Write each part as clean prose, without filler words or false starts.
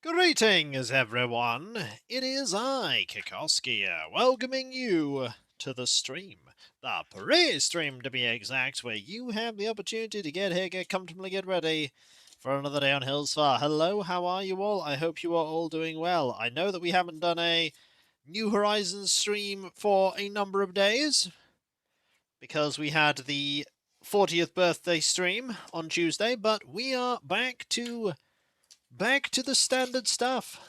Greetings, everyone. It is I, Kikoski, welcoming you to the stream. The pre-stream, to be exact, where you have the opportunity to get here, get comfortably, get ready for another day on Hillsfar. Hello, how are you all? I hope you are all doing well. I know that we haven't done a New Horizons stream for a number of days, because we had the 40th birthday stream on Tuesday, but we are back to the standard stuff.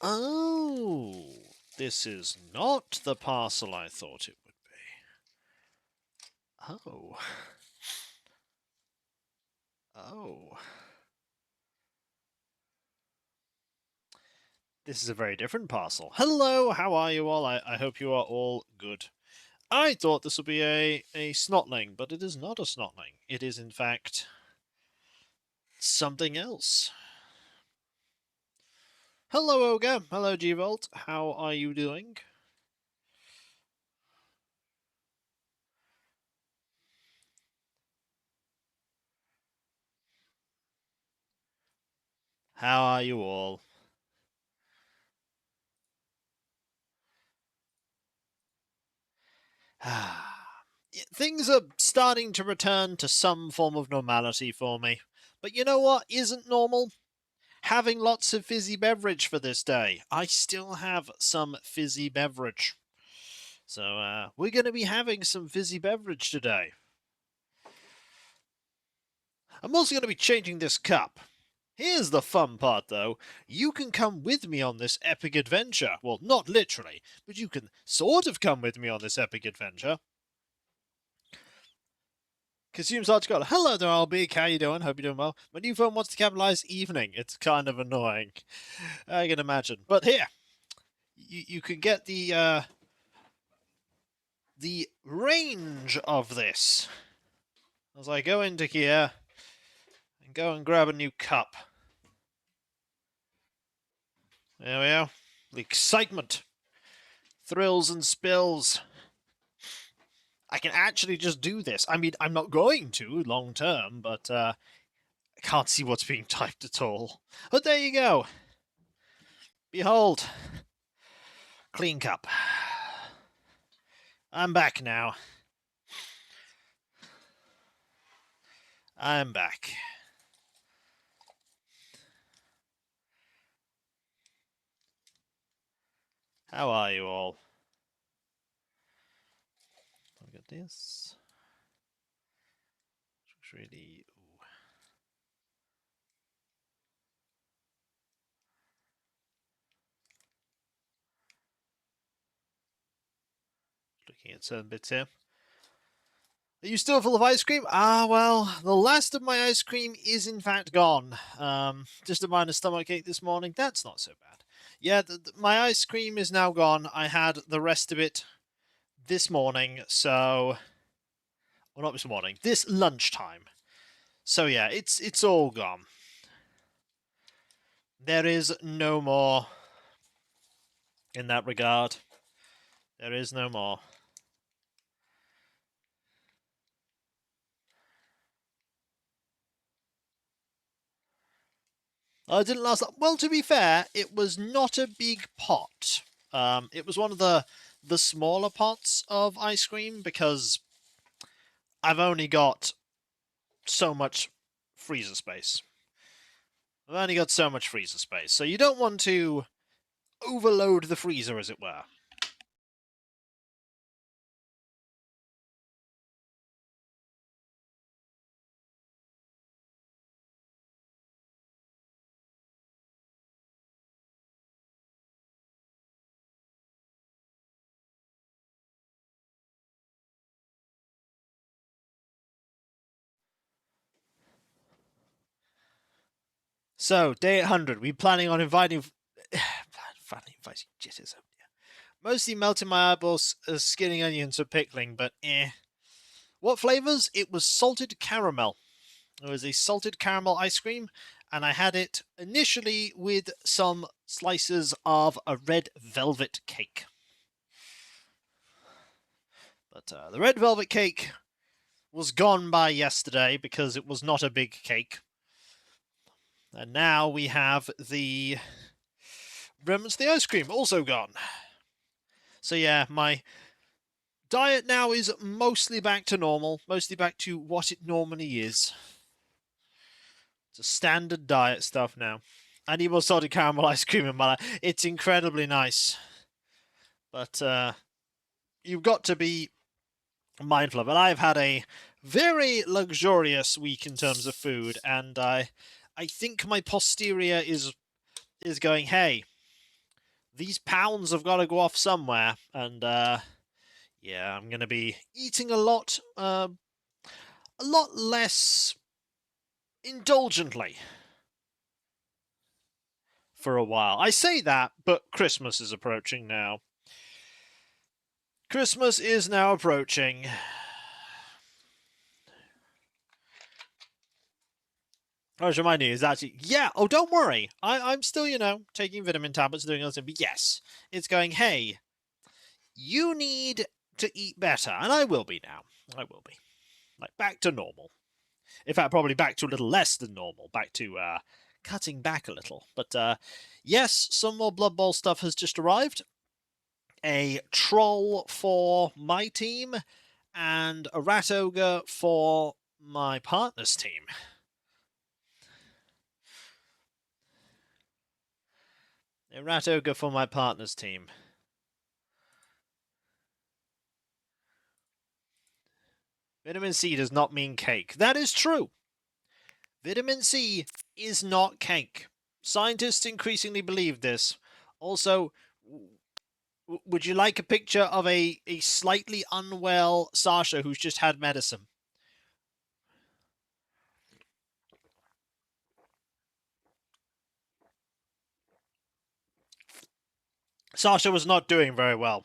Oh, this is not the parcel I thought it would be. Oh. Oh. This is a very different parcel. Hello, how are you all? I hope you are all good. I thought this would be a snotling, but it is not a snotling. It is, in fact, something else. Hello, Ogre. Hello, G-Volt. How are you doing? How are you all? Things are starting to return to some form of normality for me. But you know what isn't normal? Having lots of fizzy beverage for this day. I still have some fizzy beverage. So we're going to be having some fizzy beverage today. I'm also going to be changing this cup. Here's the fun part, though. You can come with me on this epic adventure. Well, not literally, but you can sort of come with me on this epic adventure. Consume such got hello there, Albie. How you doing? Hope you're doing well. My new phone wants to capitalize evening. It's kind of annoying. I can imagine. But here, you can get the range of this as I go into here and go and grab a new cup. There we are. The excitement, thrills and spills. I can actually just do this. I mean, I'm not going to long term, but I can't see what's being typed at all. But there you go. Behold. Clean cup. I'm back now. I'm back. How are you all? Look at this. Looks really... Ooh. Looking at certain bits here. Are you still full of ice cream? Ah, well, the last of my ice cream is in fact gone. Just a minor stomachache this morning. That's not so bad. Yeah, my ice cream is now gone. I had the rest of it this morning, so... Well, not this morning. This lunchtime. So yeah, it's all gone. There is no more in that regard. There is no more. It didn't last long. Well, to be fair, it was not a big pot. It was one of the smaller pots of ice cream because I've only got so much freezer space. I've only got so much freezer space, so you don't want to overload the freezer, as it were. So, day 800, we planning on inviting... inviting jitters over here. Mostly melting my eyeballs, skinning onions or pickling, but eh. What flavors? It was salted caramel. It was a salted caramel ice cream, and I had it initially with some slices of a red velvet cake. But the red velvet cake was gone by yesterday because it was not a big cake. And now we have the remnants of the ice cream also gone. So yeah, my diet now is mostly back to normal, mostly back to what it normally is. It's a standard diet stuff now. I need more salted caramel ice cream in my life. It's incredibly nice. But you've got to be mindful of it. I've had a very luxurious week in terms of food, and I think my posterior is going, hey, these pounds have got to go off somewhere, and yeah, I'm going to be eating a lot less indulgently for a while. I say that, but Christmas is approaching now. Christmas is now approaching. I was reminding you, is actually, yeah, oh, don't worry. I'm still, taking vitamin tablets, doing other things, but yes, it's going, hey, you need to eat better, and I will be now. I will be. Like, back to normal. In fact, probably back to a little less than normal, back to cutting back a little. But yes, some more Blood Bowl stuff has just arrived. A troll for my team, and a rat ogre for my partner's team. A rat ogre for my partner's team. Vitamin C does not mean cake. That is true. Vitamin C is not cake. Scientists increasingly believe this. Also, would you like a picture of a slightly unwell Sasha who's just had medicine? Sasha was not doing very well.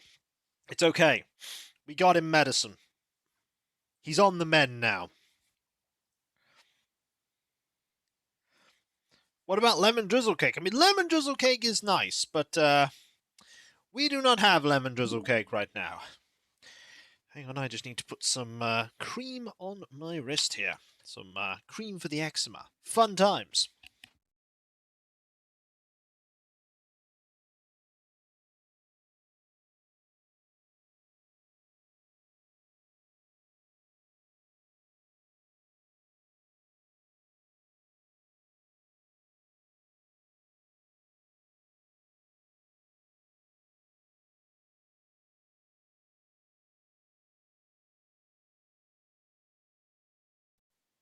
It's okay. We got him medicine. He's on the mend now. What about lemon drizzle cake? I mean, lemon drizzle cake is nice, but we do not have lemon drizzle cake right now. Hang on, I just need to put some cream on my wrist here. Some cream for the eczema. Fun times.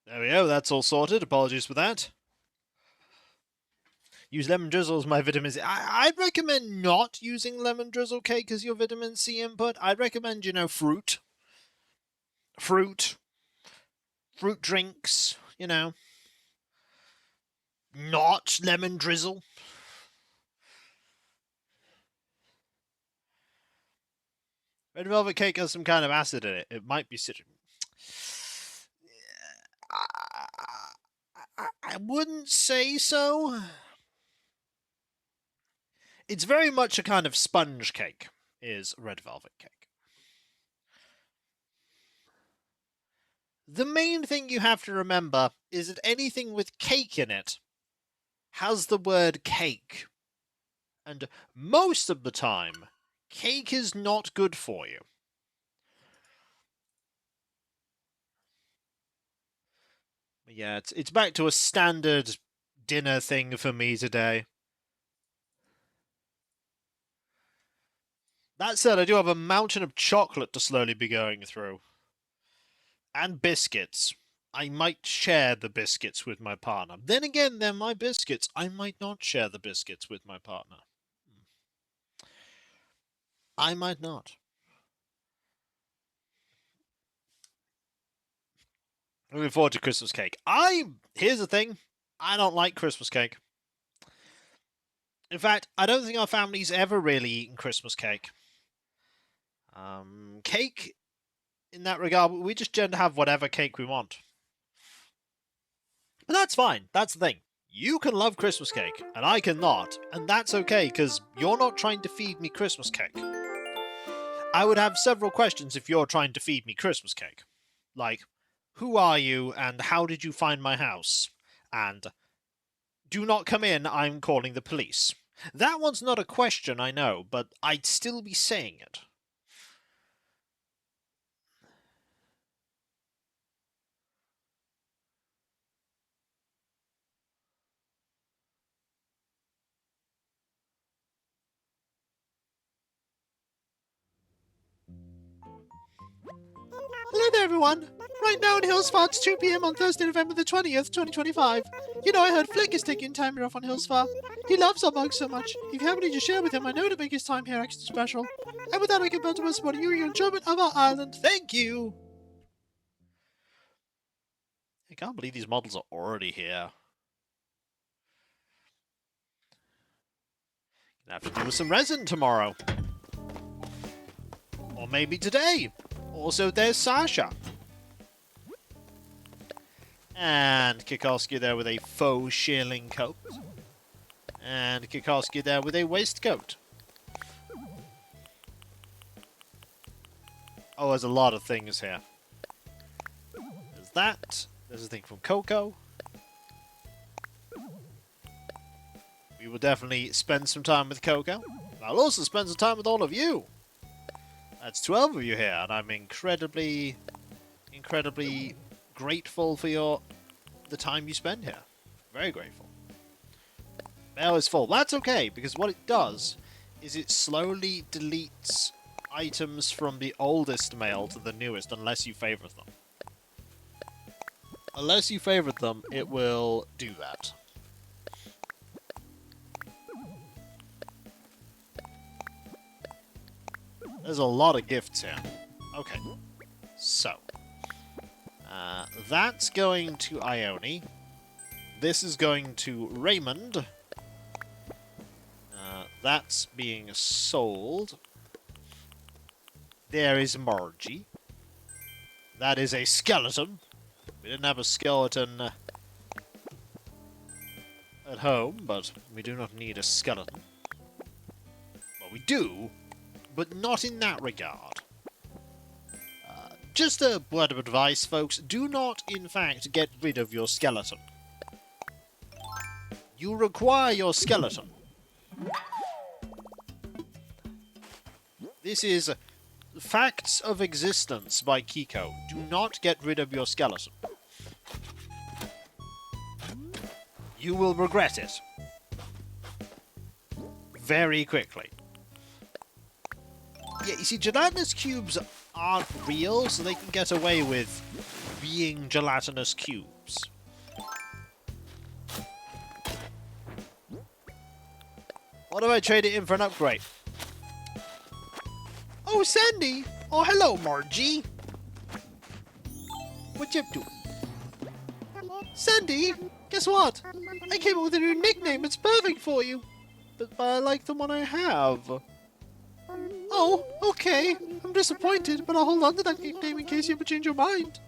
There we go, that's all sorted. Apologies for that. Use lemon drizzle as my vitamin C. I'd recommend not using lemon drizzle cake as your vitamin C input. I'd recommend, fruit. Fruit drinks, not lemon drizzle. Red velvet cake has some kind of acid in it. It might be citric. I wouldn't say so. It's very much a kind of sponge cake, is red velvet cake. The main thing you have to remember is that anything with cake in it has the word cake. And most of the time, cake is not good for you. Yeah, it's back to a standard dinner thing for me today. That said, I do have a mountain of chocolate to slowly be going through. And biscuits. I might share the biscuits with my partner. Then again, they're my biscuits. I might not share the biscuits with my partner. I might not. Looking forward to Christmas cake. Here's the thing. I don't like Christmas cake. In fact, I don't think our family's ever really eaten Christmas cake. Cake, in that regard, we just tend to have whatever cake we want. But that's fine. That's the thing. You can love Christmas cake, and I cannot, and that's okay, because you're not trying to feed me Christmas cake. I would have several questions if you're trying to feed me Christmas cake. Like, who are you, and how did you find my house? And Do not come in, I'm calling the police. That one's not a question, I know, but I'd still be saying it. Hello there, everyone. Right now in Hillsfar, it's 2 p.m. on Thursday, November the 20th, 2025. You know, I heard Flick is taking time here off on Hillsfar. He loves our bugs so much. If you have any to share with him, I know to make his time here extra special. And with that, I can build to support you and your enjoyment of our island. Thank you! I can't believe these models are already here. Gonna have to do with some resin tomorrow. Or maybe today. Also, there's Sasha. And Kikoski there with a faux shearling coat. And Kikoski there with a waistcoat. Oh, there's a lot of things here. There's that. There's a thing from Coco. We will definitely spend some time with Coco. I'll also spend some time with all of you. That's 12 of you here, and I'm incredibly grateful for the time you spend here. Very grateful. Mail is full. That's okay, because what it does is it slowly deletes items from the oldest mail to the newest, unless you favorite them. Unless you favorite them, it will do that. There's a lot of gifts here. Okay. So. That's going to Ione. This is going to Raymond. That's being sold. There is Margie. That is a skeleton. We didn't have a skeleton at home, but we do not need a skeleton. Well, we do, but not in that regard. Just a word of advice, folks. Do not, in fact, get rid of your skeleton. You require your skeleton. This is Facts of Existence by Kiko. Do not get rid of your skeleton. You will regret it. Very quickly. Yeah, you see, gelatinous cubes aren't real, so they can get away with being gelatinous cubes. What if I trade it in for an upgrade? Oh, Sandy! Oh, hello, Margie! What you up to? Sandy, guess what? I came up with a new nickname. It's perfect for you. But I like the one I have. Oh, okay. I'm disappointed, but I'll hold on to that nickname in case you ever change your mind.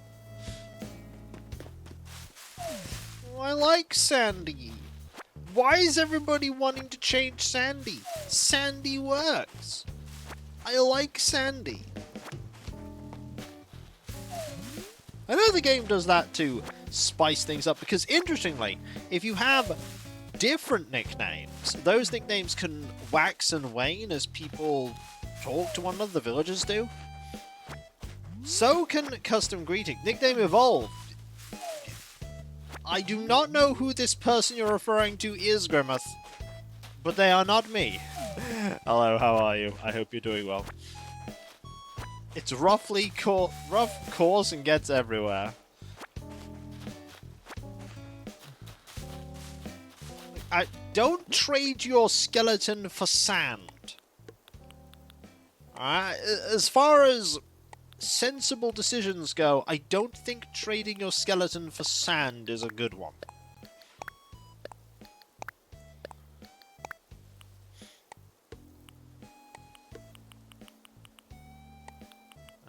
Oh, I like Sandy. Why is everybody wanting to change Sandy? Sandy works. I like Sandy. I know the game does that to spice things up, because interestingly, if you have different nicknames, those nicknames can wax and wane as people talk to one another, the villagers do. So can custom greeting. Nickname evolved. I do not know who this person you're referring to is, Grimath, but they are not me. Hello, how are you? I hope you're doing well. It's rough course and gets everywhere. Don't trade your skeleton for sand. Alright, as far as sensible decisions go, I don't think trading your skeleton for sand is a good one.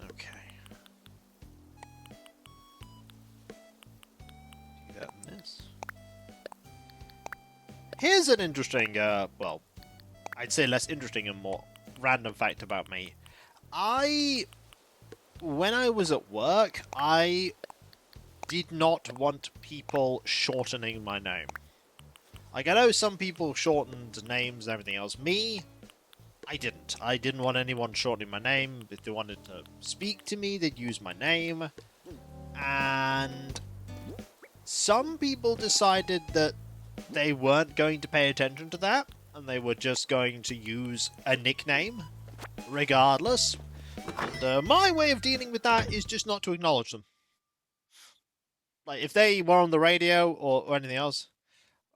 Okay. Do that in this. Here's an interesting, well, I'd say less interesting and more random fact about me. When I was at work, I did not want people shortening my name. Like, I know some people shortened names and everything else. Me, I didn't. I didn't want anyone shortening my name. If they wanted to speak to me, they'd use my name. And some people decided that they weren't going to pay attention to that, and they were just going to use a nickname, regardless. And my way of dealing with that is just not to acknowledge them. Like, if they were on the radio or anything else,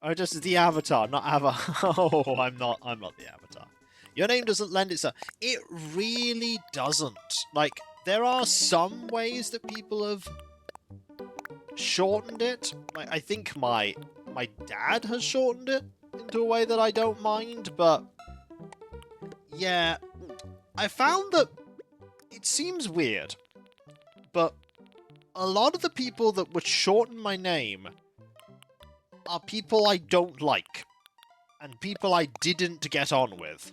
or just the avatar, not avatar. Oh, I'm not the avatar. Your name doesn't lend itself. It really doesn't. Like, there are some ways that people have shortened it. Like, I think my dad has shortened it into a way that I don't mind, but yeah, I found that it seems weird, but a lot of the people that would shorten my name are people I don't like, and people I didn't get on with.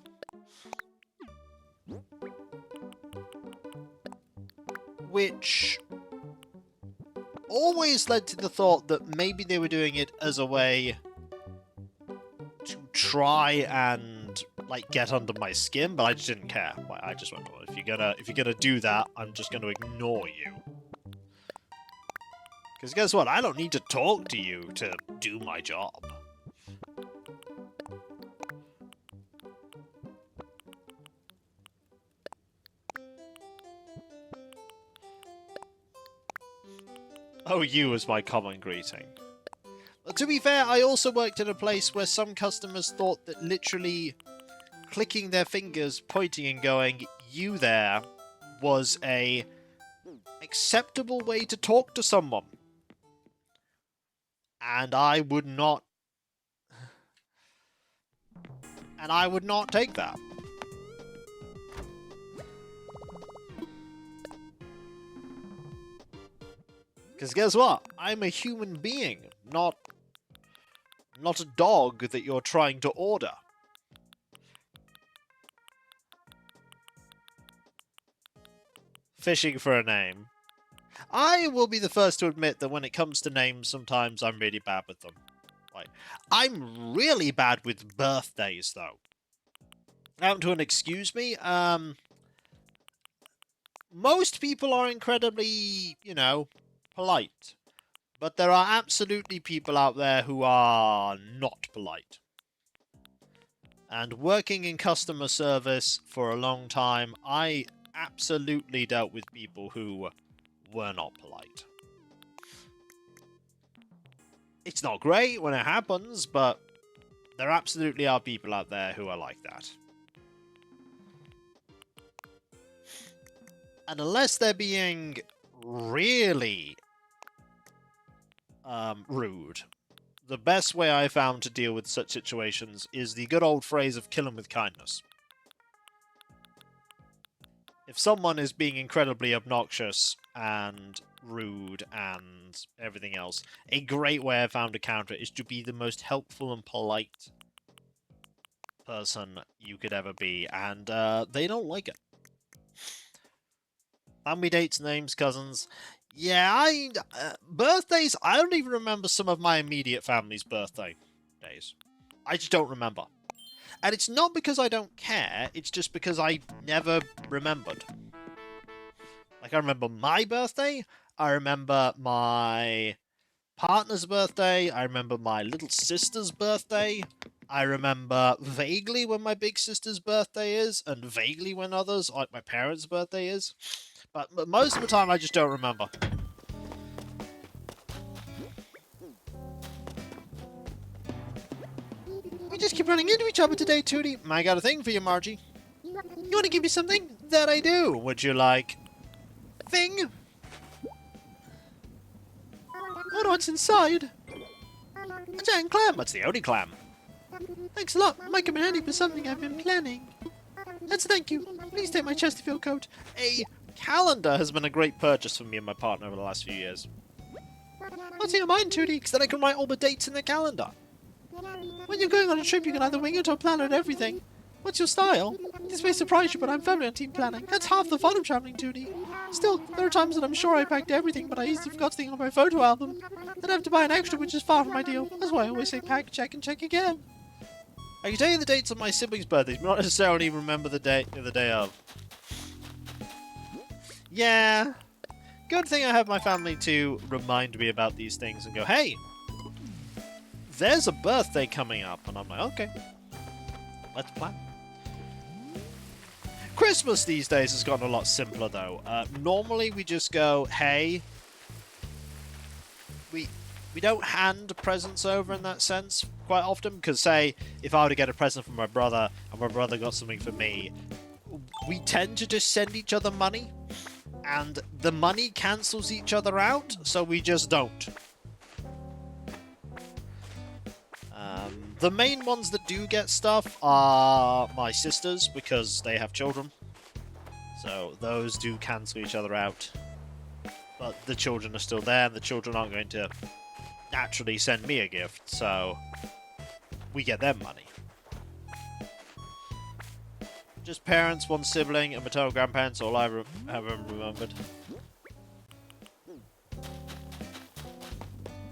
Which always led to the thought that maybe they were doing it as a way to try and, like, get under my skin, but I just didn't care. Like, I just went, well, if you're gonna do that, I'm just gonna ignore you. Because guess what? I don't need to talk to you to do my job. Oh, you was my common greeting. But to be fair, I also worked in a place where some customers thought that literally clicking their fingers, pointing and going, "You there," was a acceptable way to talk to someone. And I would not take that. Because guess what? I'm a human being, not a dog that you're trying to order. Fishing for a name. I will be the first to admit that when it comes to names, sometimes I'm really bad with them. Like, I'm really bad with birthdays, though. Down to an excuse me, most people are incredibly, polite. But there are absolutely people out there who are not polite. And working in customer service for a long time, I absolutely dealt with people who were not polite. It's not great when it happens, but there absolutely are people out there who are like that. And unless they're being really rude, the best way I found to deal with such situations is the good old phrase of kill 'em with kindness. If someone is being incredibly obnoxious and rude and everything else, a great way I found to counter it is to be the most helpful and polite person you could ever be, and they don't like it. Family dates, names, cousins. Yeah, birthdays, I don't even remember some of my immediate family's birthday days. I just don't remember. And it's not because I don't care, it's just because I never remembered. Like, I remember my birthday, I remember my partner's birthday, I remember my little sister's birthday, I remember vaguely when my big sister's birthday is, and vaguely when others, like my parents' birthday is. But most of the time, I just don't remember. We just keep running into each other today, Tootie. I got a thing for you, Margie. You want to give me something? That I do. Would you like... thing? Oh no, what's inside? A giant clam. That's the only clam. Thanks a lot. Might come in handy for something I've been planning. That's a thank you. Please take my Chesterfield coat. A calendar has been a great purchase for me and my partner over the last few years. What's in your mind, Tootie? Because then I can write all the dates in the calendar. When you're going on a trip, you can either wing it or plan out everything. What's your style? This may surprise you, but I'm firmly on team planning. That's half the fun of traveling duty. Still, there are times that I'm sure I packed everything, but I easily forgot something on my photo album. Then I have to buy an extra, which is far from ideal. That's why I always say pack, check, and check again. I can tell you the dates of my siblings' birthdays, but not necessarily remember the day of. Yeah. Good thing I have my family to remind me about these things and go, hey, there's a birthday coming up. And I'm like, okay, let's plan. Christmas these days has gotten a lot simpler, though. Normally we just go, hey, we don't hand presents over in that sense quite often, because say, if I were to get a present from my brother and my brother got something for me, we tend to just send each other money, and the money cancels each other out, so we just don't. The main ones that do get stuff are my sisters, because they have children. So those do cancel each other out. But the children are still there, and the children aren't going to naturally send me a gift, so we get them money. Just parents, one sibling, and maternal grandparents, all I have remembered.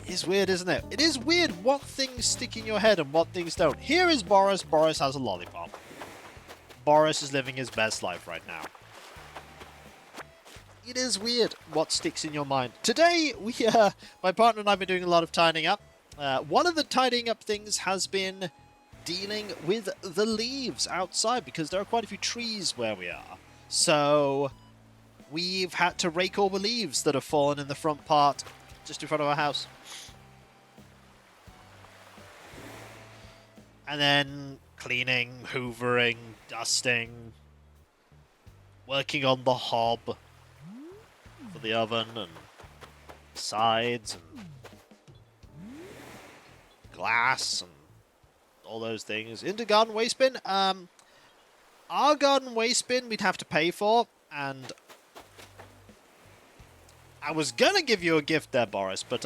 It's weird, isn't it? It is weird what things stick in your head and what things don't. Here is Boris. Boris has a lollipop. Boris is living his best life right now. It is weird what sticks in your mind. Today, my partner and I have been doing a lot of tidying up. One of the tidying up things has been dealing with the leaves outside, because there are quite a few trees where we are. So we've had to rake all the leaves that have fallen in the front part just in front of our house. And then cleaning, hoovering, dusting, working on the hob for the oven and sides and glass and all those things. Into garden waste bin. Our garden waste bin we'd have to pay for, and I was gonna give you a gift there, Boris, but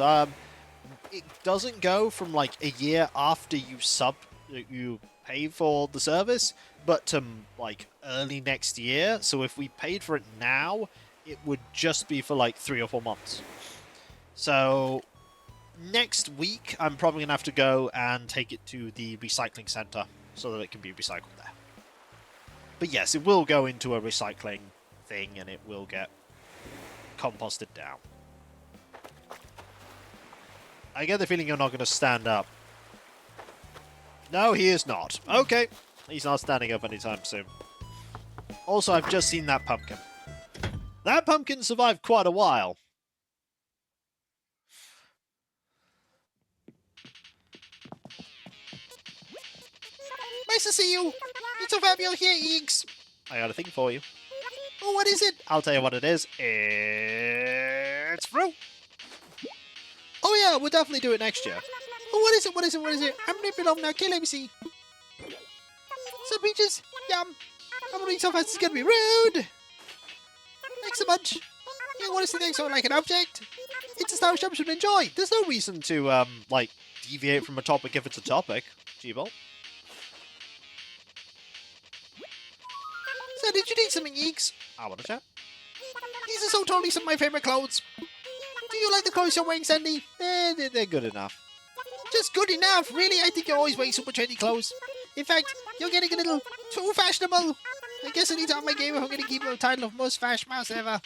it doesn't go from like a year after you pay for the service, but to like early next year. So if we paid for it now, it would just be for like 3 or 4 months. So next week, I'm probably gonna have to go and take it to the recycling center so that it can be recycled there. But yes, it will go into a recycling thing and it will get composted down. I get the feeling you're not going to stand up. No, he is not. Okay. He's not standing up anytime soon. Also, I've just seen that pumpkin. That pumpkin survived quite a while. Nice to see you. It's so fabulous here, Eeks. I got a thing for you. Oh, what is it? I'll tell you what it is. It's fruit. Oh yeah, we'll definitely do it next year. Oh, what is it? What is it? What is it? I'm nipping off now. Okay, let me see. Some peaches. Yum. I'm gonna eat so fast it's gonna be rude. Thanks a bunch. You want to see things sort of like an object? It's a style shop should enjoy. There's no reason to, like, deviate from a topic if it's a topic. G-Bolt. So, did you need something, Eeks? I want to chat. These are so totally some of my favorite clothes. Do you like the clothes you're wearing, Sandy? They're good enough. Just good enough? Really? I think you're always wearing super trendy clothes. In fact, you're getting a little too fashionable. I guess I need to up my game if I'm going to keep the title of most fashion mouse ever.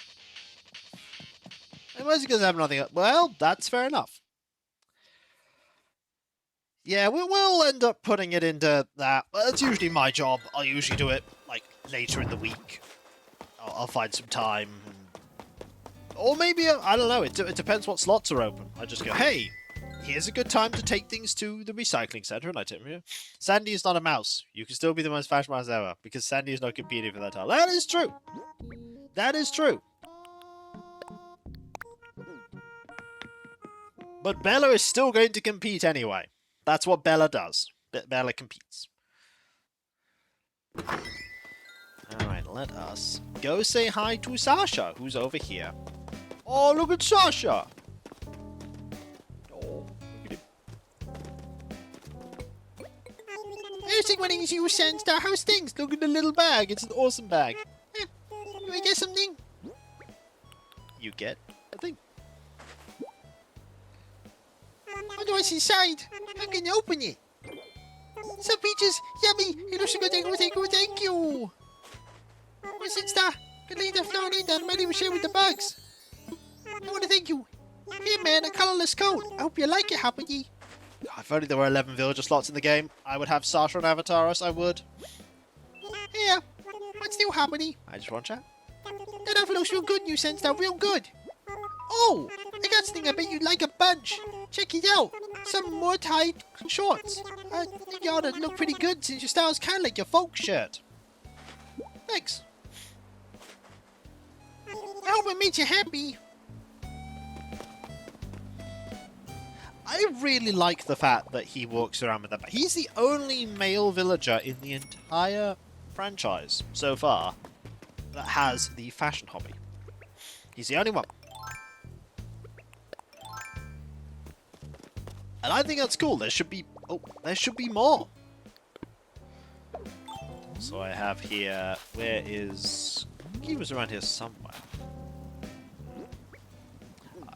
It was because I have nothing else. Well, that's fair enough. Yeah, we'll end up putting it into that. That's usually my job. I'll usually do it, like, later in the week. I'll find some time. Or maybe, I don't know, it depends what slots are open. I just go, hey, here's a good time to take things to the recycling center, and I tell you, Sandy is not a mouse. You can still be the most fashion mouse ever, because Sandy is not competing for that title. That is true. That is true. But Bella is still going to compete anyway. That's what Bella does. Bella competes. Alright, let us go say hi to Sasha, who's over here. Oh, look at Sasha! Oh, look at him. Hey, just like one of you Sandstar. How's things? Look at the little bag. It's an awesome bag. Do I get something? You get a thing. What do I see inside? I'm gonna open it. Some peaches, yummy. It looks like thank you. What's it, Star? Good leader flown in and ready to share with the bugs. I want to thank you. Here, man, a colorless coat. I hope you like it, Happy. If only there were 11 villager slots in the game, I would have Sasha and Avataris, I would. Yeah, what's new, Happy? I just want chat. That outfit looks real good, you sense that real good. Oh, I got something I bet you'd like a bunch. Check it out. Some more tight shorts. You ought to look pretty good since your style's kind of like your folk shirt. Thanks. I hope it makes you happy. I really like the fact that he walks around with that bag. He's the only male villager in the entire franchise so far that has the fashion hobby. He's the only one. And I think that's cool. There should be more. So I have here, where is, I think he was around here somewhere.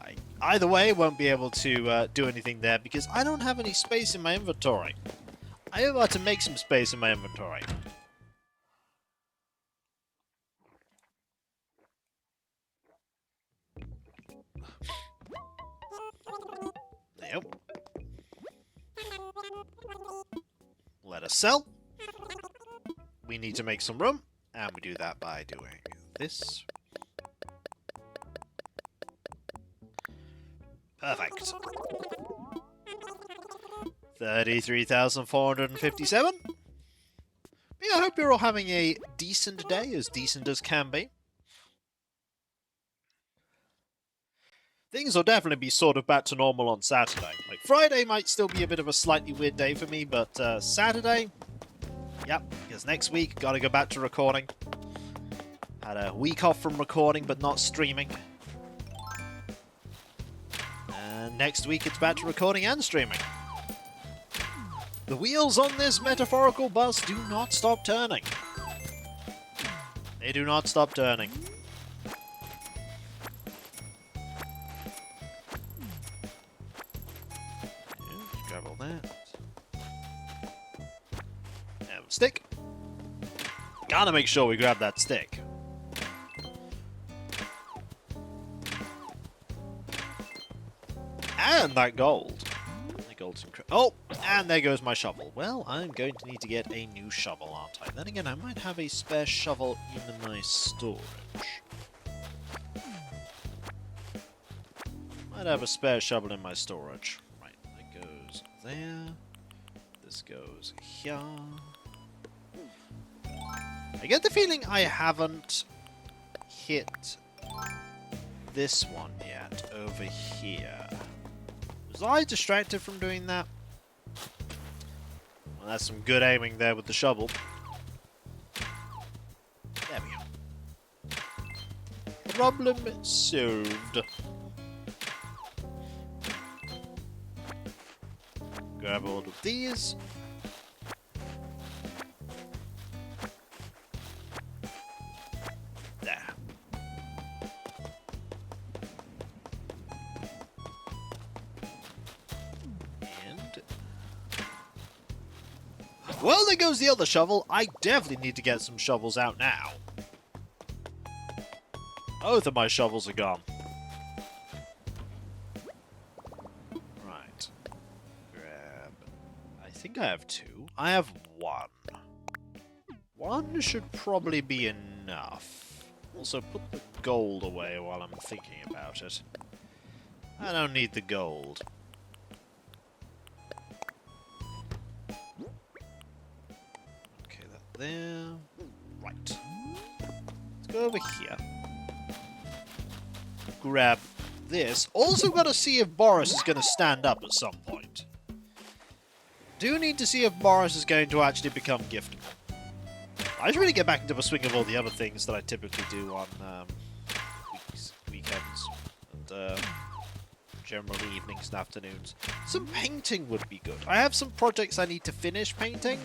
I either way won't be able to do anything there because I don't have any space in my inventory. I am about to make some space in my inventory. Yep. Let us sell. We need to make some room, and we do that by doing this. Perfect. 33,457. Yeah, I hope you're all having a decent day, as decent as can be. Things will definitely be sort of back to normal on Saturday. Like, Friday might still be a bit of a slightly weird day for me, but Saturday, yep, because next week, gotta go back to recording. Had a week off from recording, but not streaming. And next week, it's back to recording and streaming. The wheels on this metaphorical bus do not stop turning. They do not stop turning. Grab all that. Have a stick. Gotta make sure we grab that stick. And that gold. The gold's oh, and there goes my shovel. Well, I'm going to need to get a new shovel, aren't I? Then again, I might have a spare shovel in my storage. Might have a spare shovel in my storage. Right, that goes there. This goes here. I get the feeling I haven't hit this one yet over here. Was I distracted from doing that? Well, that's some good aiming there with the shovel. There we go. Problem solved. Grab all of these. There. And well, there goes the other shovel. I definitely need to get some shovels out now. Both of my shovels are gone. Right. Grab. I think I have two. I have one. One should probably be enough. Also, put the gold away while I'm thinking about it. I don't need the gold. Okay, that there. Right. Let's go over here. Grab this. Also got to see if Boris is going to stand up at some point. Do need to see if Boris is going to actually become giftable. I should really get back into the swing of all the other things that I typically do on weekends and generally evenings and afternoons. Some painting would be good. I have some projects I need to finish painting,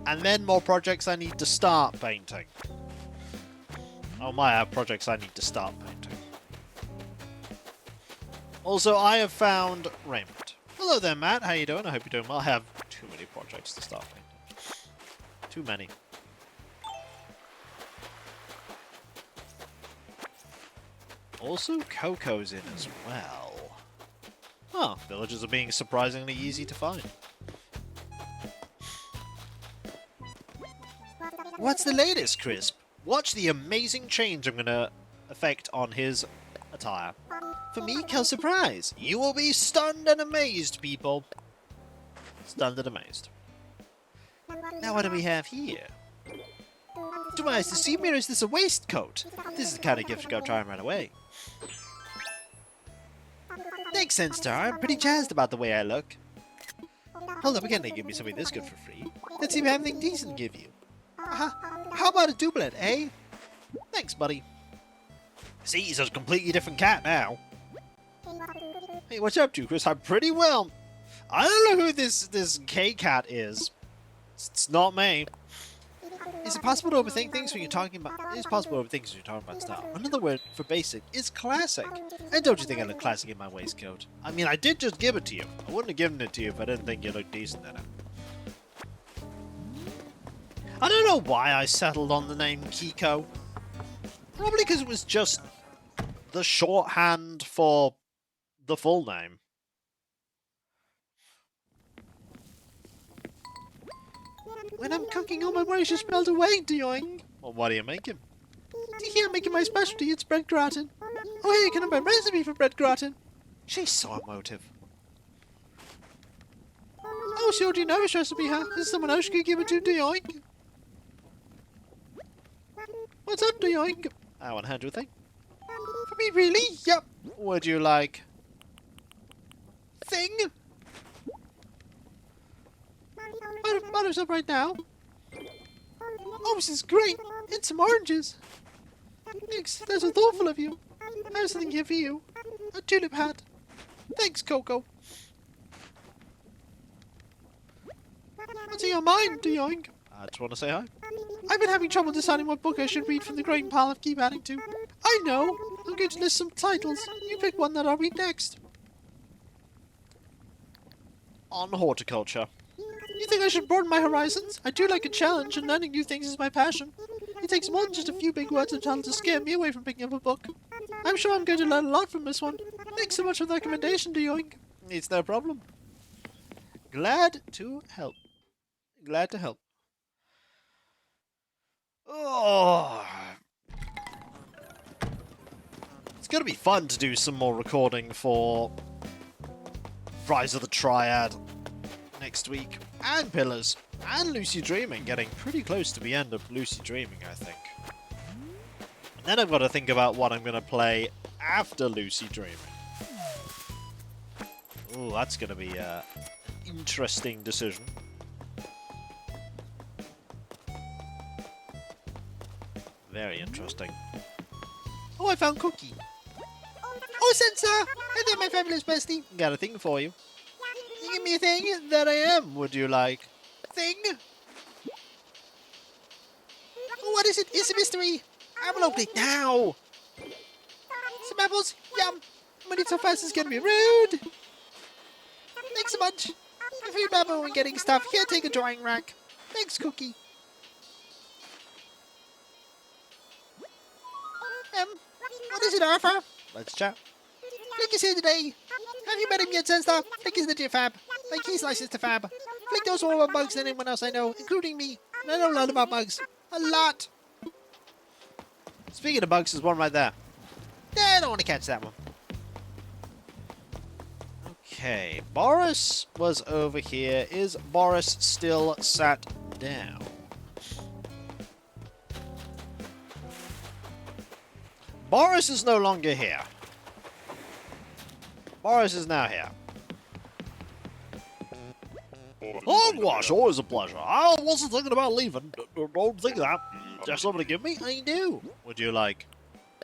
And then more projects I need to start painting. Oh my, I have projects I need to start painting. Also, I have found Raymond. Hello there, Matt. How you doing? I hope you're doing well. I have too many projects to start painting. Too many. Also, Coco's in as well. Oh, villagers are being surprisingly easy to find. What's the latest, Crisp? Watch the amazing change I'm gonna effect on his attire. For me, Kel surprise. You will be stunned and amazed, people. Stunned and amazed. Now what do we have here? To my eyes, to see me, or is this a waistcoat? This is the kind of gift you go try and run away. Makes sense, Star. I'm pretty jazzed about the way I look. Hold up again, they give me something this good for free. Let's see if I have anything decent to give you. How about a doublet, eh? Thanks, buddy. See, he's a completely different cat now. Hey, what's up, Chris? I'm pretty well. I don't know who this K-cat is. It's not me. Is it possible to overthink things when you're talking about... It is possible to overthink things when you're talking about style. Another word for basic is classic. And don't you think I look classic in my waistcoat? I mean, I did just give it to you. I wouldn't have given it to you if I didn't think you looked decent in it. I don't know why I settled on the name Kiko. Probably because it was just the shorthand for the full name. When I'm cooking, all my worries just melt away, Doing. Well, what are you making? Here, I'm making my specialty. It's bread gratin. Oh, hey, can I have my recipe for bread gratin? She's so emotive. Oh, so do you know his recipe, huh? Is someone else could give it to Doing? What's up, Doing? I want to hand you a thing. For me, really? Yep. Would you like... thing? Butter's up right now. Oh, this is great. And some oranges. Thanks, that's so thoughtful of you. I have something here for you. A tulip hat. Thanks, Coco. What's on your mind, Doing? I just want to say hi. I've been having trouble deciding what book I should read from the great pile of keep adding to. I know. I'm going to list some titles. You pick one that I'll read next. On horticulture. You think I should broaden my horizons? I do like a challenge, and learning new things is my passion. It takes more than just a few big words and titles to scare me away from picking up a book. I'm sure I'm going to learn a lot from this one. Thanks so much for the recommendation, Doing. It's no problem. Glad to help. Glad to help. Oh, it's gonna be fun to do some more recording for Rise of the Triad next week, and Pillars, and Lucy Dreaming, getting pretty close to the end of Lucy Dreaming, I think. And then I've got to think about what I'm gonna play after Lucy Dreaming. Oh, that's gonna be an interesting decision. Very interesting. Oh, I found Cookie. Oh, Sensor! I think my fabulous bestie. Got a thing for you. You give me a thing that I am, would you like? Thing? Oh, what is it? It's a mystery. I will open it now. Some apples. Yum. When it's so fast, it's gonna be rude. Thanks so much. If you remember when getting stuff, here, take a drawing rack. Thanks, Cookie. What is it, Arthur? Let's chat. Flick is here today. Have you met him yet, Senstar? Flick is the fab. Like he slices the fab. Flick knows more about bugs than anyone else I know, including me. And I know a lot about bugs. A lot. Speaking of bugs, there's one right there. I don't want to catch that one. Okay, Boris was over here. Is Boris still sat down? Boris is no longer here. Boris is now here. Oh gosh, always a pleasure. I wasn't thinking about leaving. Don't think that. Just something to give me? I do. Would you like...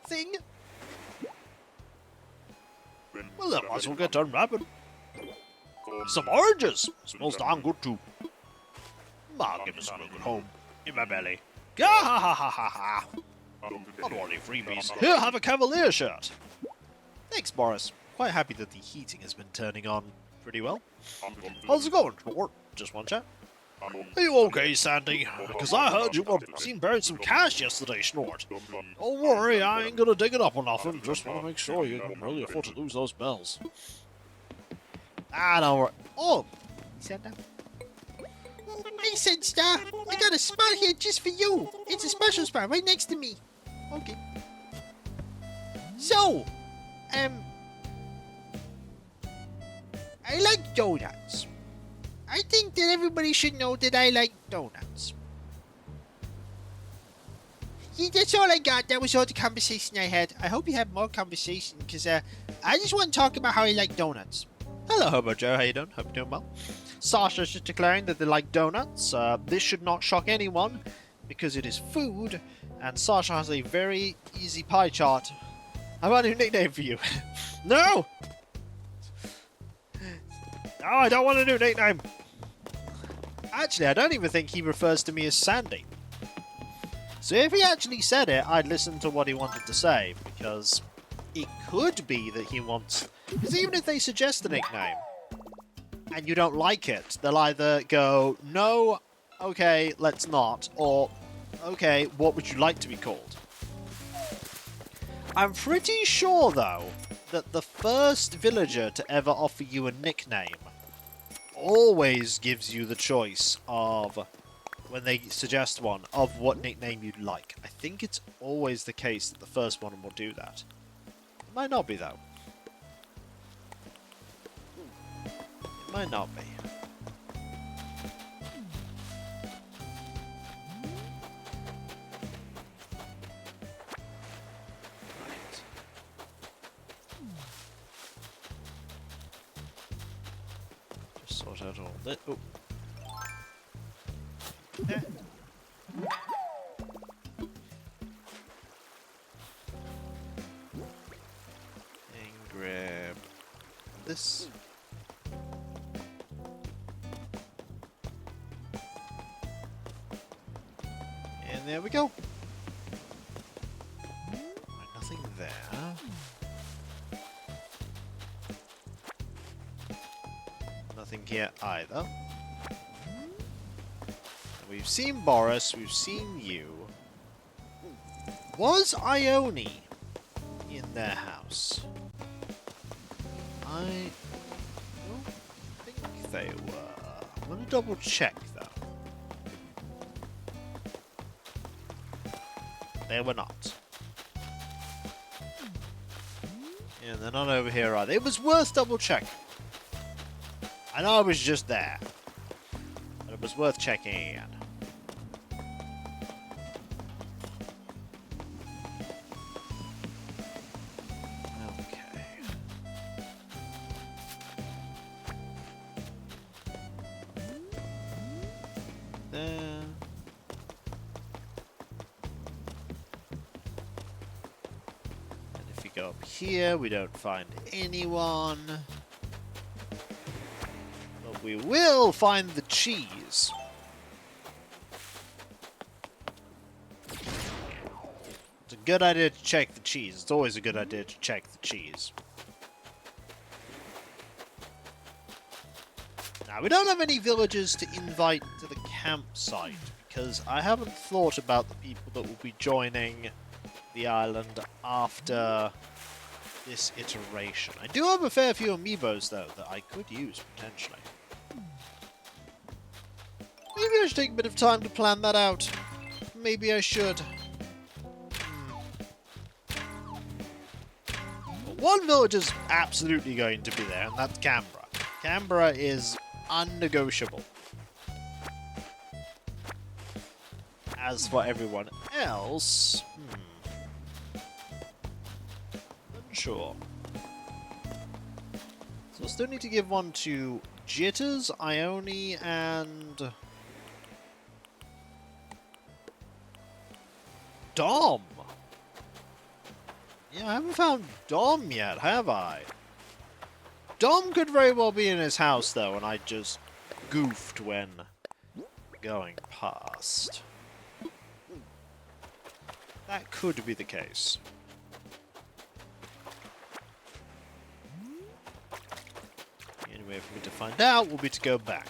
thing? Well then, might as well get done wrapping. Some oranges. Smells darn good too. I'll give us a look at home. In my belly. Gah ha ha ha ha ha! Not want any freebies. Here, have a Cavalier shirt! Thanks, Boris. Quite happy that the heating has been turning on pretty well. How's it going, Snort? Just one chat. Are you okay, Sandy? Because I heard you were seen buried some cash yesterday, Snort. Don't worry, I ain't gonna dig it up or nothing. Just want to make sure you can really afford to lose those bells. Ah, don't worry. Oh! He said that. Hey, Said Star, I got a spot here just for you. It's a special spot right next to me. Okay. So, I like donuts. I think that everybody should know that I like donuts. Yeah, that's all I got. That was all the conversation I had. I hope you have more conversation, because I just want to talk about how I like donuts. Hello, Hobo Joe. How you doing? Hope you're doing well. Sasha's just declaring that they like donuts. This should not shock anyone, because it is food, and Sasha has a very easy pie chart. I've got a new nickname for you. No! No, I don't want a new nickname. Actually, I don't even think he refers to me as Sandy. So if he actually said it, I'd listen to what he wanted to say, because it could be that he wants... Because even if they suggest a nickname, and you don't like it, they'll either go, no, okay, let's not, or, okay, what would you like to be called? I'm pretty sure, though, that the first villager to ever offer you a nickname always gives you the choice of, when they suggest one, of what nickname you'd like. I think it's always the case that the first one will do that. It might not be, though. It might not be. Sort out all that. Oh. Yeah. And grab this. And there we go. Right, nothing there. Nothing here either. We've seen Boris, we've seen you. Was Ione in their house? I don't think they were. I'm gonna double check though. They were not. And they're not over here either. It was worth double checking. I know I was just there, but it was worth checking again. Okay. There. And if we go up here, we don't find anyone. We will find the cheese. It's a good idea to check the cheese. It's always a good idea to check the cheese. Now, we don't have any villagers to invite to the campsite, because I haven't thought about the people that will be joining the island after this iteration. I do have a fair few amiibos, though, that I could use, potentially. Maybe I should take a bit of time to plan that out. Maybe I should. Well, one village is absolutely going to be there, and that's Canberra. Canberra is unnegotiable. As for everyone else, unsure. So I still need to give one to Jitters, Ione, and Dom. Yeah, I haven't found Dom yet, have I? Dom could very well be in his house, though, and I just goofed when going past. That could be the case. The only way for me to find out will be to go back.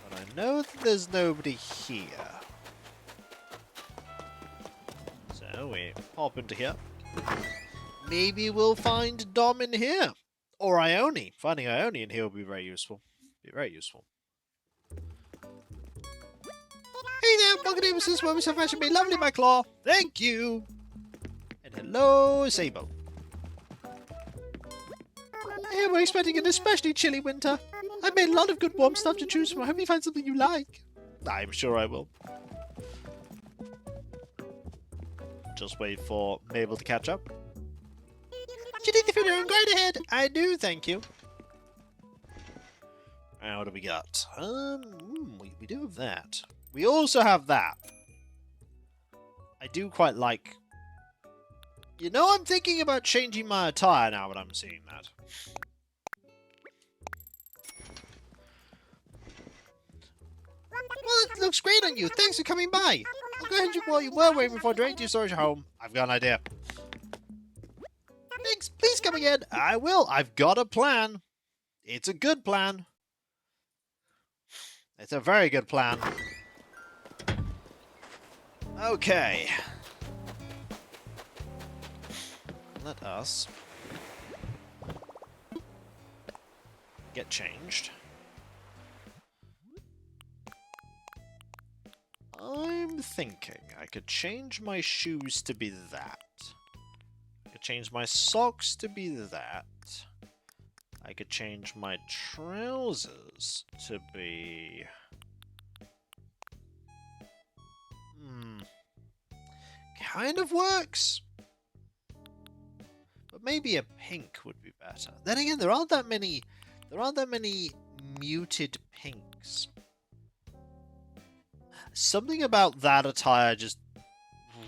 But I know that there's nobody here. So we pop into here. Maybe we'll find Dom in here. Or Ione. Finding Ione in here will be very useful. Be very useful. Hey there, welcome to Mrs. Wormy so fashion me. Lovely, my claw. Thank you. And hello, Sable. I hear we're expecting an especially chilly winter. I've made a lot of good warm stuff to choose from. I hope you find something you like. I'm sure I will. Just wait for Mabel to catch up. Do you think the food are going ahead? I do, thank you. Now, what do we got? We do have that. We also have that. I do quite like... You know, I'm thinking about changing my attire now that I'm seeing that. Well, it looks great on you. Thanks for coming by. I'll go ahead and while you were waiting before I direct your storage home. I've got an idea. Thanks. Please come again. I will. I've got a plan. It's a good plan. It's a very good plan. Okay. Let us get changed. I'm thinking I could change my shoes to be that. I could change my socks to be that. I could change my trousers to be... Kind of works. But maybe a pink would be better. Then again, there aren't that many muted pinks. Something about that attire just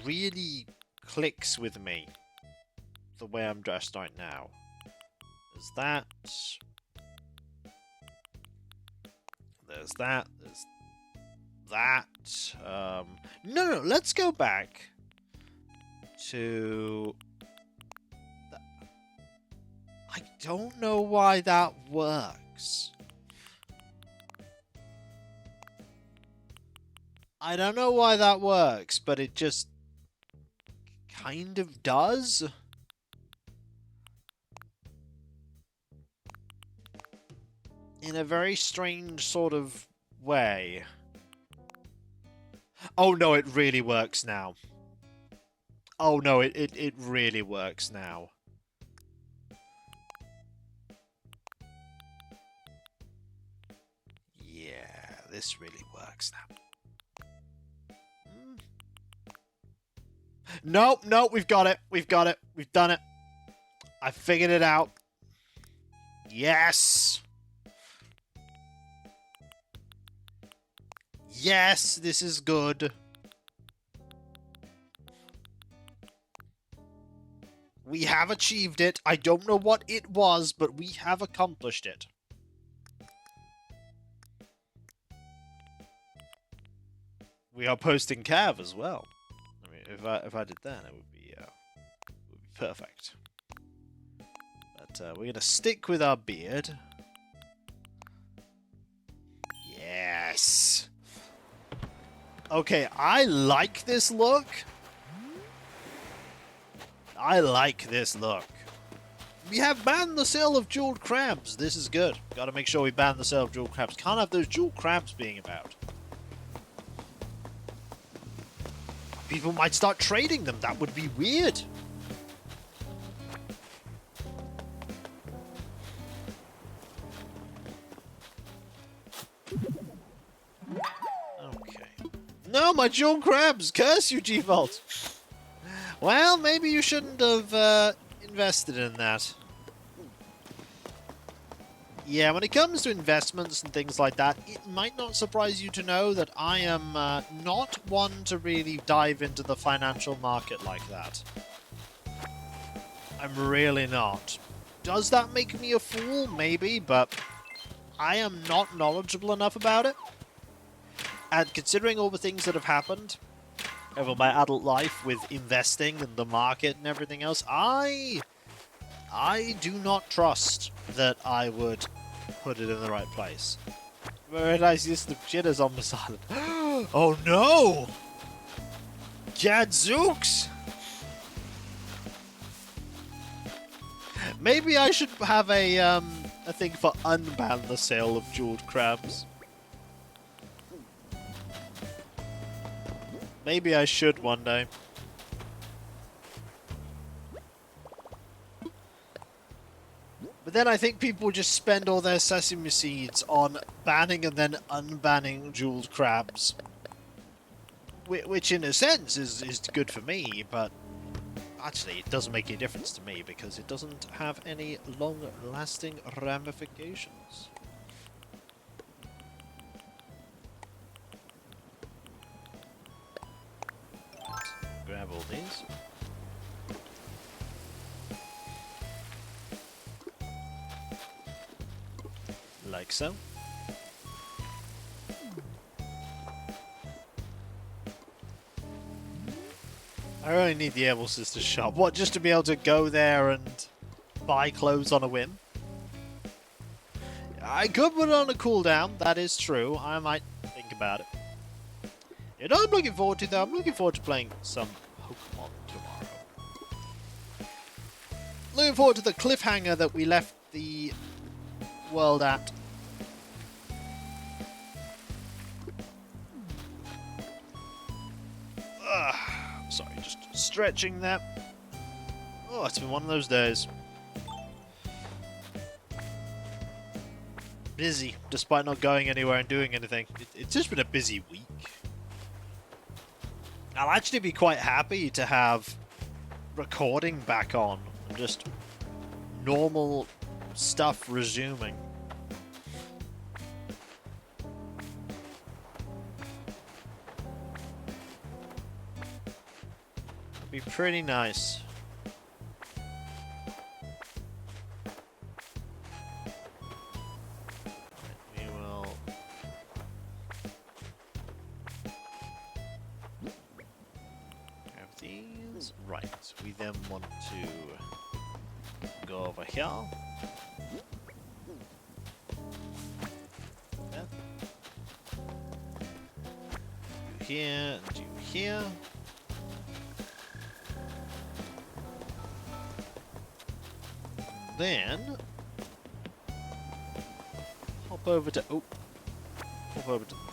really clicks with me. The way I'm dressed right now. There's that. There's that. There's that. No, let's go back to... I don't know why that works. I don't know why that works, but it just kind of does. In a very strange sort of way. Oh no, it really works now. Oh no, it really works now. Yeah, this really works now. Nope, we've got it. We've got it. We've done it. I figured it out. Yes. Yes, this is good. We have achieved it. I don't know what it was, but we have accomplished it. We are posting Cav as well. I mean, if I did that, it would be perfect. But we're gonna stick with our beard. Yes. Okay, I like this look. I like this look. We have banned the sale of jeweled crabs. This is good. Gotta make sure we ban the sale of jeweled crabs. Can't have those jeweled crabs being about. People might start trading them. That would be weird. Okay. No, my jeweled crabs! Curse you, G-Vault! Well, maybe you shouldn't have invested in that. Yeah, when it comes to investments and things like that, it might not surprise you to know that I am not one to really dive into the financial market like that. I'm really not. Does that make me a fool? Maybe, but I am not knowledgeable enough about it. And considering all the things that have happened over my adult life with investing and the market and everything else, I do not trust that I would put it in the right place. Very nice use of jitters on the side. Oh no! Gadzooks! Maybe I should have a thing for unban the sale of jeweled crabs. Maybe I should one day. But then I think people just spend all their sesame seeds on banning and then unbanning jeweled crabs. Which in a sense is good for me, but actually it doesn't make any difference to me because it doesn't have any long-lasting ramifications. Grab all these. Like so. I really need the Able Sister shop. What, just to be able to go there and buy clothes on a whim? I could put it on a cooldown, that is true. I might think about it. You know what I'm looking forward to, though? I'm looking forward to playing some Pokemon tomorrow. Looking forward to the cliffhanger that we left the world at. Sorry, just stretching that. Oh, it's been one of those days. Busy, despite not going anywhere and doing anything. It's just been a busy week. I'll actually be quite happy to have recording back on and just normal stuff resuming. It'd be pretty nice. We will have these. Right, we then want to go over here. Do here, and do here. Then hop over to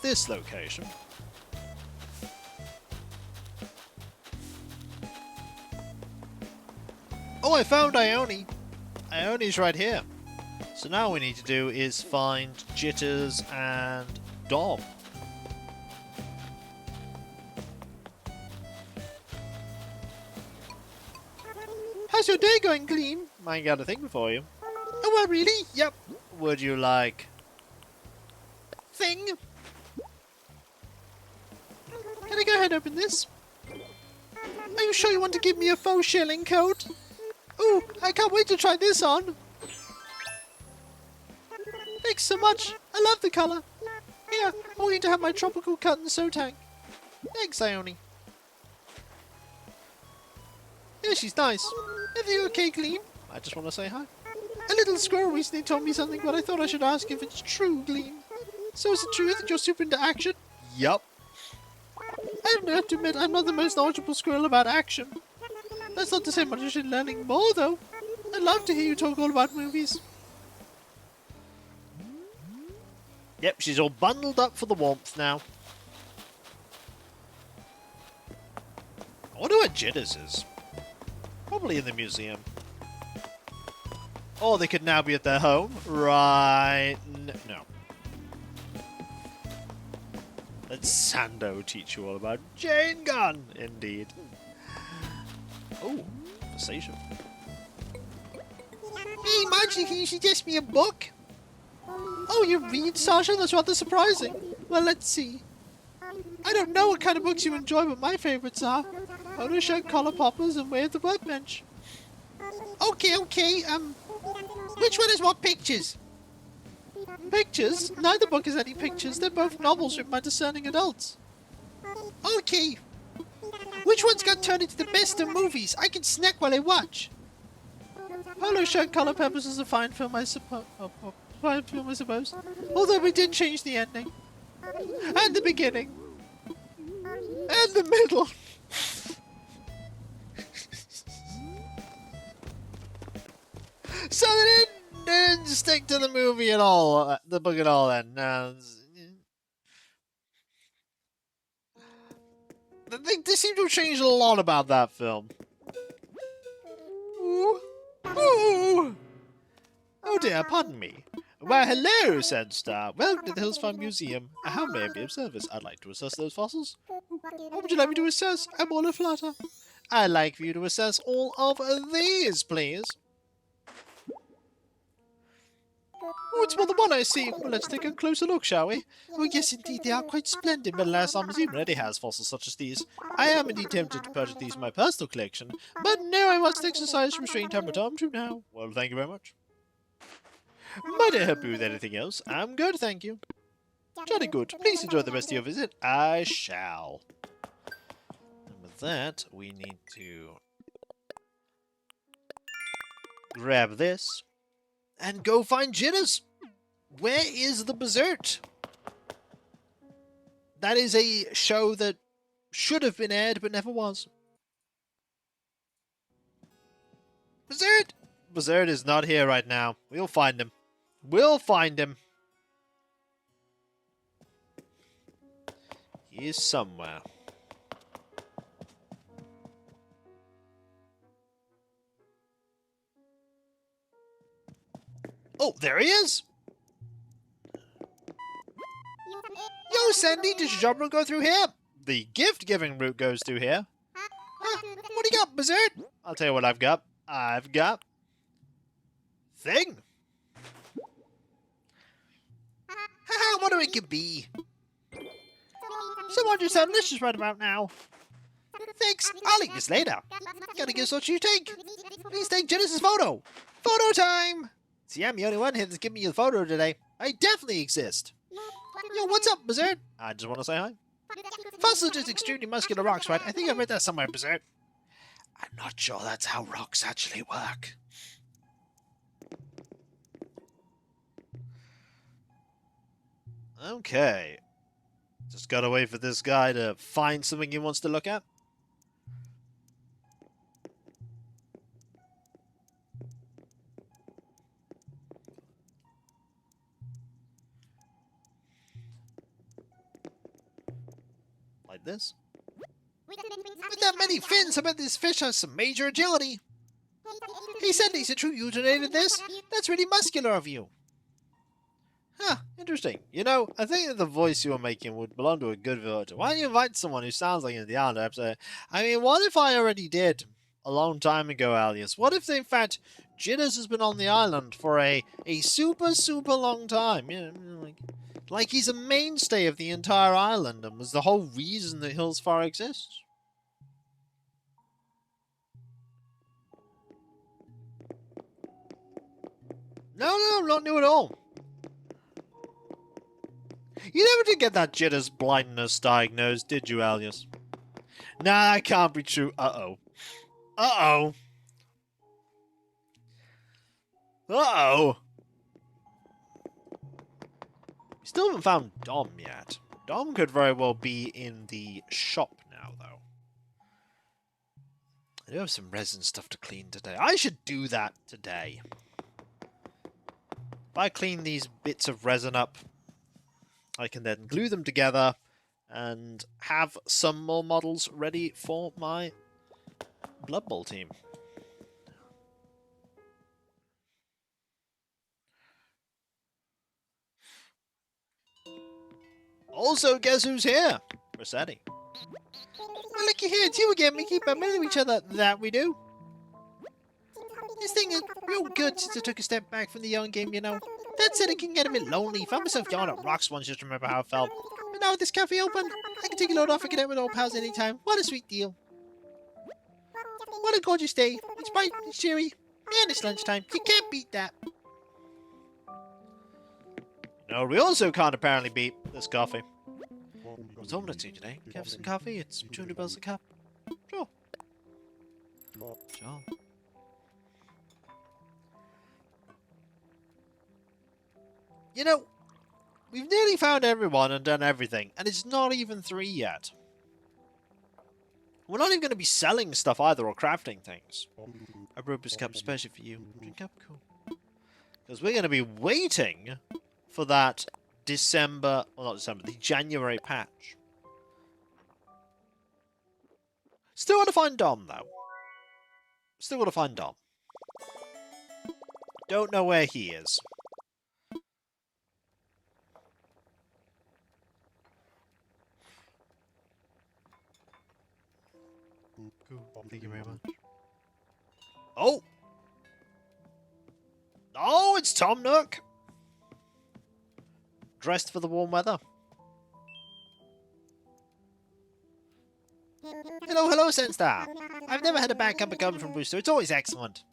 this location. Oh, I found Ione. Ione's right here. So now all we need to do is find Jitters and Dom. How's your day going, Gleam? I got a thing for you. Oh, well, really? Yep. Would you like? Thing? Can I go ahead and open this? Are you sure you want to give me a faux shilling coat? Ooh, I can't wait to try this on. Thanks so much. I love the colour. Here, I need to have my tropical cut and sew tank. Thanks, Ione. Yeah, she's nice. Everything okay, Gleam? I just want to say hi. A little squirrel recently told me something, but I thought I should ask if it's true, Gleam. So is it true that you're super into action? Yup. I have to admit, I'm not the most knowledgeable squirrel about action. That's not to say I'm interested in learning more, though. I'd love to hear you talk all about movies. Yep, she's all bundled up for the warmth now. I wonder where Jitters is. Probably in the museum. Or they could now be at their home. Right. No. Let Sando teach you all about Jane Gun. Indeed. Oh, conversation. Hey, Margie, can you suggest me a book? Oh, you read, Sasha? That's rather surprising. Well, let's see. I don't know what kind of books you enjoy, but my favorites are Photoshop, Collar Poppers, and Way of the Workbench. Okay. Which one has what pictures? Pictures? Neither book has any pictures. They're both novels written by discerning adults. Okay. Which one's got turned into the best of movies? I can snack while I watch. Polo Shirt Color Peppers is a fine film, I suppose. Fine film, I suppose. Although we did change the ending. And the beginning. And the middle. So they didn't stick to the movie at all, the book at all. Then they seem to have changed a lot about that film. Ooh. Ooh. Oh dear, pardon me. Why, hello, said Star. Welcome to the Hills Farm Museum. How may I be of service? I'd like to assess those fossils. What would you like me to assess? I'm all aflutter. I'd like for you to assess all of these, please. Oh, it's more than one, I see. Well, let's take a closer look, shall we? Oh, yes, indeed, they are quite splendid. But alas, our museum already has fossils such as these. I am indeed tempted to purchase these for my personal collection, but no, I must exercise restraint time to now. Well, thank you very much. Might I help you with anything else? I'm good, thank you. Jolly good. Please enjoy the rest of your visit. I shall. And with that, we need to grab this and go find Jitters. Where is the Berserk? That is a show that should have been aired but never was. Berserk! Berserk is not here right now. We'll find him. We'll find him. He is somewhere. Oh, there he is! Yo, Sandy, does your job route go through here? The gift-giving route goes through here. Huh, what do you got, Berserk? I'll tell you what I've got. I've got... thing. Haha, what do it could be? Someone just sound delicious right about now. Thanks, I'll eat this later. Gotta guess what you take. Please take Genesis' photo. Photo time! See, I'm the only one here that's giving me a photo today. I definitely exist. Yo, what's up, Berserk? I just want to say hi. Fossils are just extremely muscular rocks, right? I think I read that somewhere, Berserk. I'm not sure that's how rocks actually work. Okay. Just gotta wait for this guy to find something he wants to look at. Like this. With that many fins, I bet this fish has some major agility. Hey Sandy, is it true you donated this? That's really muscular of you. Huh, interesting. You know, I think that the voice you were making would belong to a good VOD. Why don't you invite someone who sounds like in the Islander episode? I mean, what if I already did a long time ago, Alias? What if, in fact, Jitters has been on the island for a super, super long time? You know, like he's a mainstay of the entire island and was the whole reason that Hills Far exists. No, not new at all. You never did get that Jitters blindness diagnosed, did you, Alias? Nah, that can't be true. Uh-oh. Uh-oh. Uh-oh. We still haven't found Dom yet. Dom could very well be in the shop now, though. I do have some resin stuff to clean today. I should do that today. If I clean these bits of resin up, I can then glue them together and have some more models ready for my Blood Bowl team. Also, guess who's here? Rossetti. Well, looky here, it's you again. We keep admitting to each other that we do. This thing is real good since I took a step back from the young game, you know. That said, it can get a bit lonely. Found myself yawning at rocks once just to remember how it felt. But now with this cafe open, I can take a load off and get out with old pals anytime. What a sweet deal. What a gorgeous day. It's bright, it's cheery, and it's lunchtime. You can't beat that. No, we also can't apparently beat this coffee. What's home to today? Can I have some coffee? It's 200 bells a cup. Sure. Sure. You know, we've nearly found everyone and done everything, and it's not even 3 yet. We're not even going to be selling stuff either or crafting things. I brewed this cup especially for you. Drink up, cool. Because we're going to be waiting for that December, well not December, the January patch. Still want to find Dom, though. Still want to find Dom. Don't know where he is. Cool. Thank you very much. Oh! Oh, it's Tom Nook! Dressed for the warm weather. Hello, hello, Senstar. I've never had a bad cup of gum from Booster. It's always excellent.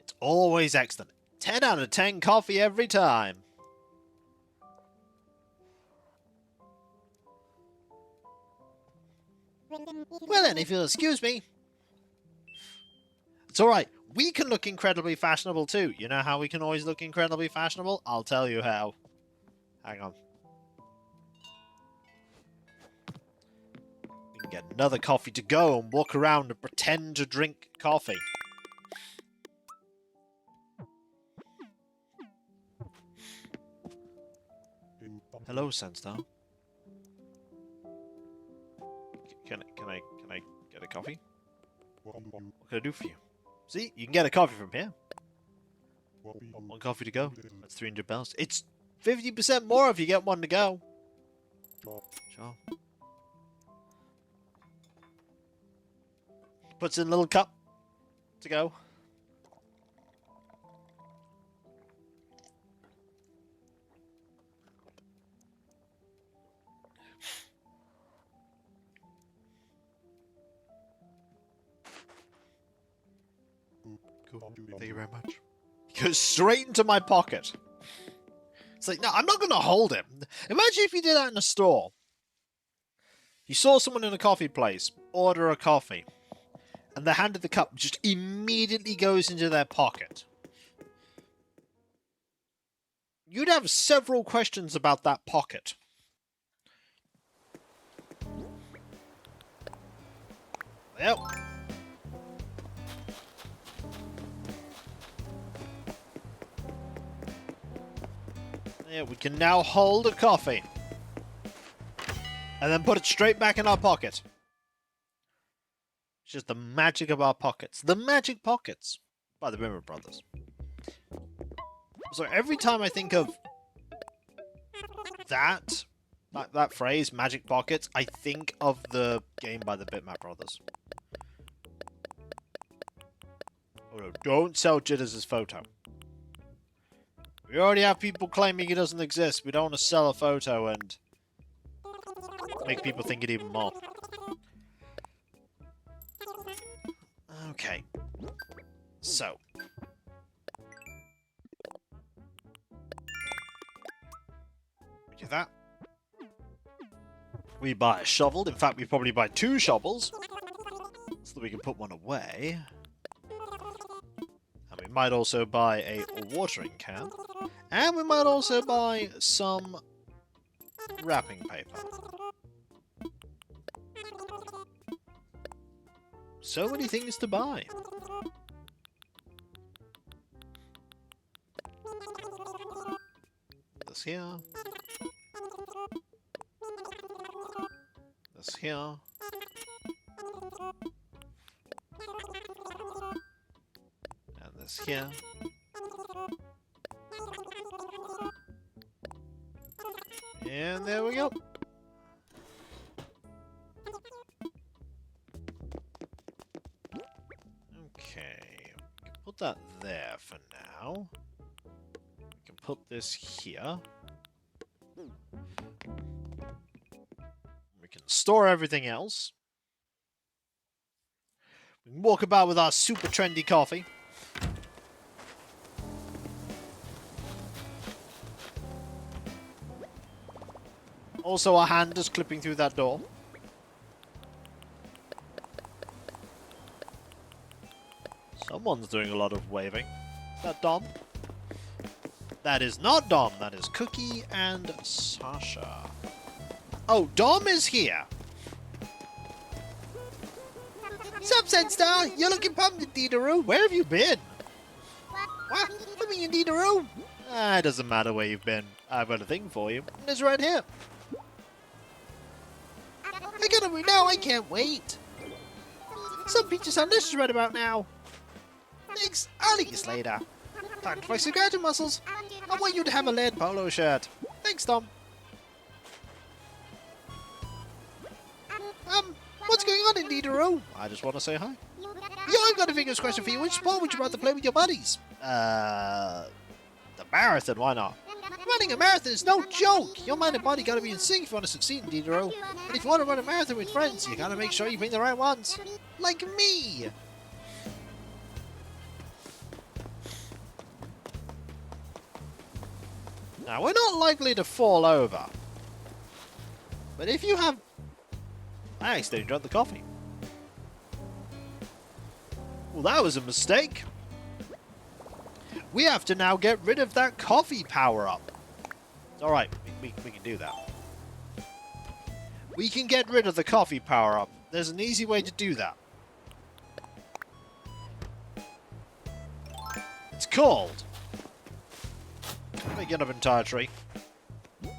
It's always excellent. 10 out of 10 coffee every time. Well then, if you'll excuse me. It's alright. We can look incredibly fashionable too. You know how we can always look incredibly fashionable? I'll tell you how. Hang on. We can get another coffee to go and walk around and pretend to drink coffee. Hello, Sunstar. Can I get a coffee? What can I do for you? See, you can get a coffee from here. One coffee to go. That's 300 bells. It's 50% more if you get one to go. Sure. Puts in a little cup to go. Cool. Thank you very much. He goes straight into my pocket. It's like, no, I'm not going to hold him. Imagine if you did that in a store. You saw someone in a coffee place order a coffee, and the hand of the cup just immediately goes into their pocket. You'd have several questions about that pocket. Yep. Yeah, we can now hold a coffee. And then put it straight back in our pocket. It's just the magic of our pockets. The magic pockets by the Rimmer Brothers. So every time I think of that phrase, magic pockets, I think of the game by the Bitmap Brothers. Oh no, don't sell Jitters' photo. We already have people claiming he doesn't exist. We don't want to sell a photo and make people think it even more. Okay. So. We do that. We buy a shovel. In fact, we probably buy 2 shovels. So that we can put one away. And we might also buy a watering can. And we might also buy some wrapping paper. So many things to buy. This here. This here. And this here. And there we go. Okay. We can put that there for now. We can put this here. We can store everything else. We can walk about with our super trendy coffee. Also, a hand is clipping through that door. Someone's doing a lot of waving. Is that Dom? That is not Dom. That is Cookie and Sasha. Oh, Dom is here. Sup, Senstar? You're looking pumped, Indeedaroo. Where have you been? What? What mean, Indeedaroo? It doesn't matter where you've been. I've got a thing for you. And it's right here. I gotta read now. I can't wait. Some peaches sound delicious right about now. Thanks. I'll eat you later. Time to flex your gadget muscles. I want you to have a lead polo shirt. Thanks, Tom. What's going on, Indeedaroo? I just want to say hi. Yo, I've got a fingers question for you. Which sport would you rather play with your buddies? The marathon, why not? Running a marathon is no joke! Your mind and body gotta be in sync if you want to succeed, Indeedaroo. And if you want to run a marathon with friends, you gotta make sure you bring the right ones. Like me! Now, we're not likely to fall over. But if you have... I accidentally drank the coffee. Well, that was a mistake. We have to now get rid of that coffee power-up. It's alright, we can do that. We can get rid of the coffee power-up. There's an easy way to do that. It's called... Let me get up an entire tree. I'm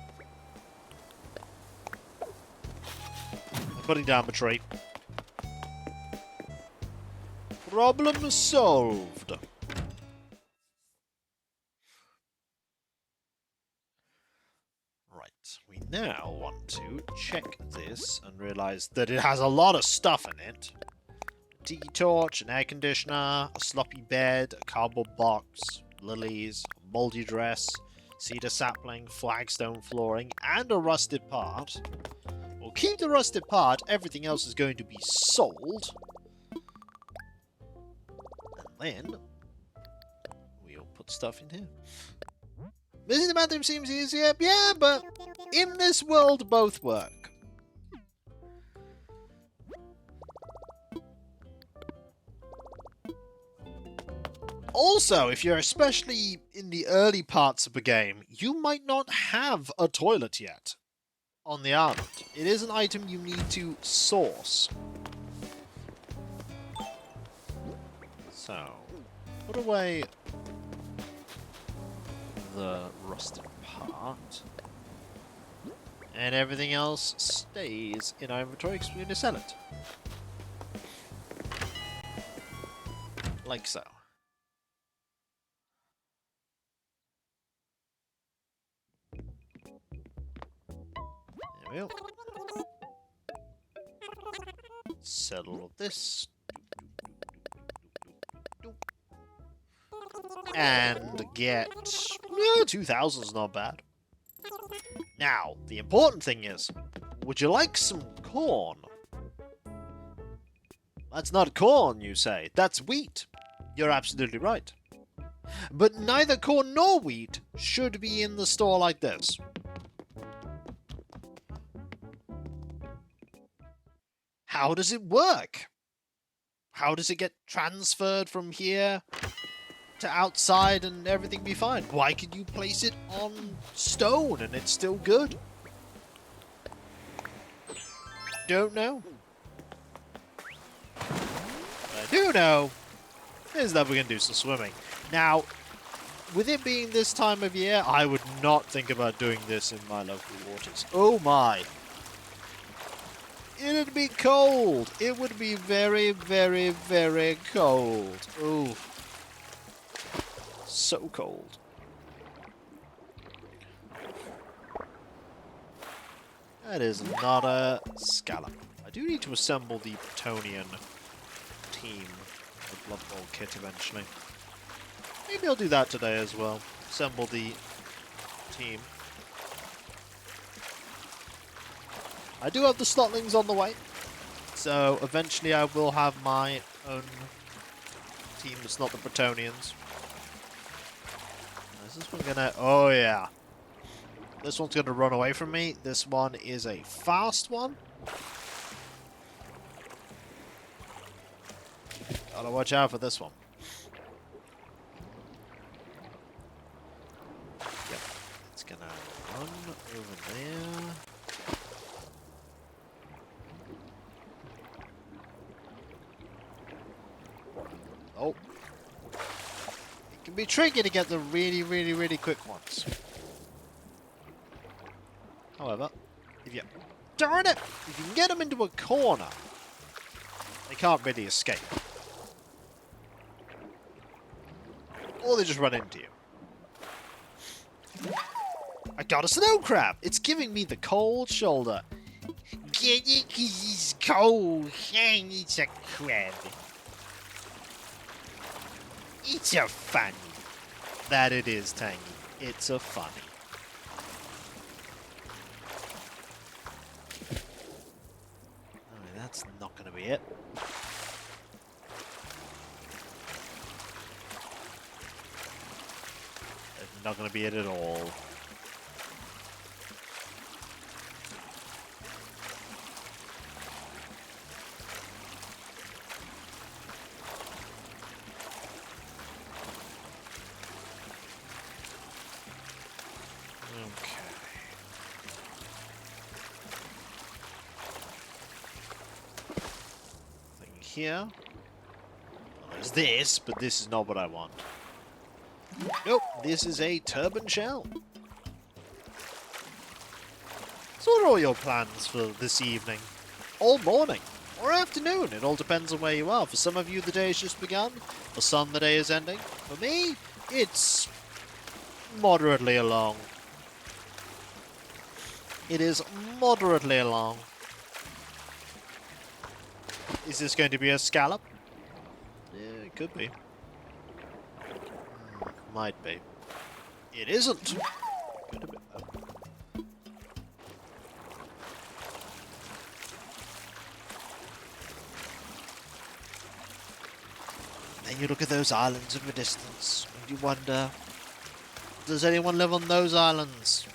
putting down the tree. Problem solved. Right, we now want to check this and realize that it has a lot of stuff in it. A tiki torch, an air conditioner, a sloppy bed, a cardboard box, lilies, a moldy dress, cedar sapling, flagstone flooring, and a rusted part. We'll keep the rusted part, everything else is going to be sold. And then we'll put stuff in here. Visiting the bathroom seems easier, yeah, but in this world both work. Also, if you're especially in the early parts of the game, you might not have a toilet yet on the island. It is an item you need to source. So, put away the rusted part. And everything else stays in our inventory because we're going to sell it. Like so. There we go. Sell all of this. And get... 2,000 is not bad. Now, the important thing is, would you like some corn? That's not corn, you say. That's wheat. You're absolutely right. But neither corn nor wheat should be in the store like this. How does it work? How does it get transferred from here to outside and everything be fine? Why can you place it on stone and it's still good? Don't know. What I do know is that we're going to do some swimming. Now, with it being this time of year, I would not think about doing this in my local waters. Oh my. It'd be cold. It would be very, very, very cold. Ooh. So cold. That is not a scallop. I do need to assemble the Bretonian team, the Blood Bowl kit eventually. Maybe I'll do that today as well. Assemble the team. I do have the Slotlings on the way, so eventually I will have my own team that's not the Bretonians. Is this one gonna... Oh yeah. This one's going to run away from me. This one is a fast one. Gotta watch out for this one. Yep. It's gonna run over there. Oh. It can be tricky to get the really, really, really quick ones. However, if you... Darn it! If you can get them into a corner, they can't really escape. Or they just run into you. I got a snow crab! It's giving me the cold shoulder. Get it 'cause it's cold and it's a crab. It's a funny. That it is, Tangy. It's a funny. I mean, that's not going to be it. That's not going to be it at all. Here. Well, there's this, but this is not what I want. Nope, this is a turban shell. So what are all your plans for this evening? All morning? Or afternoon? It all depends on where you are. For some of you, the day has just begun. For some, the day is ending. For me, it's moderately along. It is moderately along. Is this going to be a scallop? Yeah, it could be. Might be. It isn't! Could have been, though. Then you look at those islands in the distance, and you wonder, does anyone live on those islands?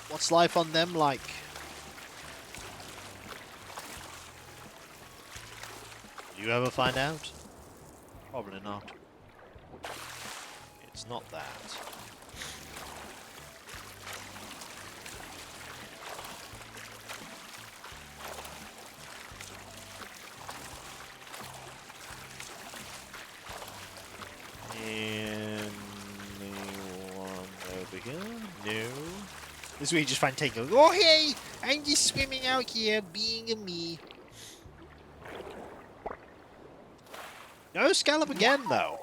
What's life on them like? You ever find out? Probably not. It's not that. Anyone over here? No. This is where you just find Tango. Oh hey! I'm just swimming out here, being a me. No scallop again, though.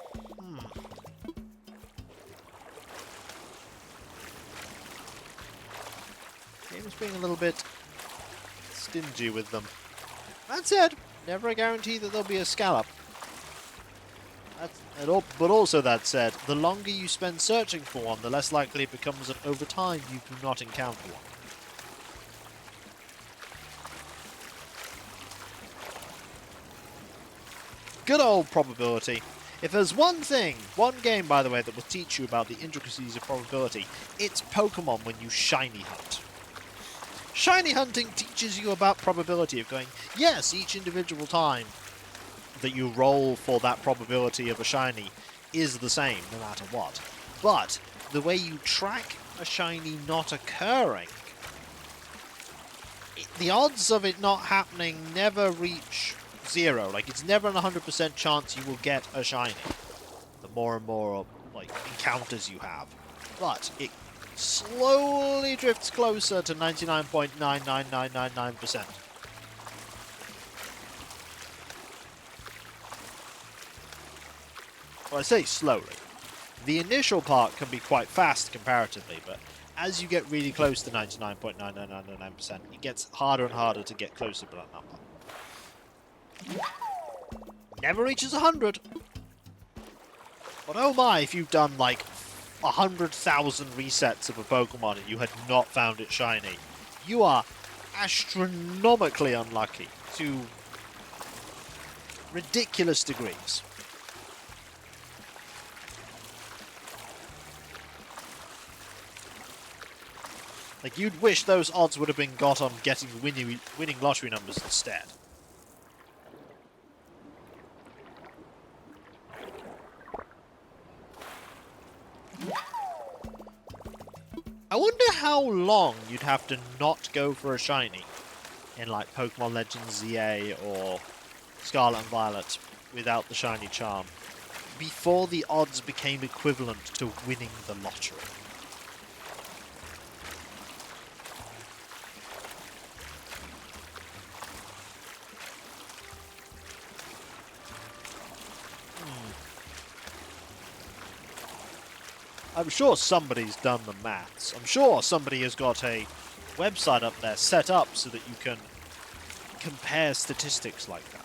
Game's being a little bit stingy with them. That said, never a guarantee that there'll be a scallop. But also that said, the longer you spend searching for one, the less likely it becomes that over time you do not encounter one. Good old probability. If there's one thing, one game, by the way, that will teach you about the intricacies of probability, it's Pokemon when you shiny hunt. Shiny hunting teaches you about probability of going, yes, each individual time that you roll for that probability of a shiny is the same, no matter what. But the way you track a shiny not occurring, the odds of it not happening never reach zero. Like, it's never an 100% chance you will get a shiny. The more and more, like, encounters you have. But it slowly drifts closer to 99.99999%. Well, I say slowly. The initial part can be quite fast comparatively, but as you get really close to 99.99999%, it gets harder and harder to get closer to that number. Never reaches 100. But oh my, if you've done like 100,000 resets of a Pokemon and you had not found it shiny, you are astronomically unlucky to ridiculous degrees. Like, you'd wish those odds would have been got on getting winning lottery numbers instead. I wonder how long you'd have to not go for a shiny in, like, Pokemon Legends ZA or Scarlet and Violet without the shiny charm before the odds became equivalent to winning the lottery. I'm sure somebody's done the maths. I'm sure somebody has got a website up there set up so that you can compare statistics like that.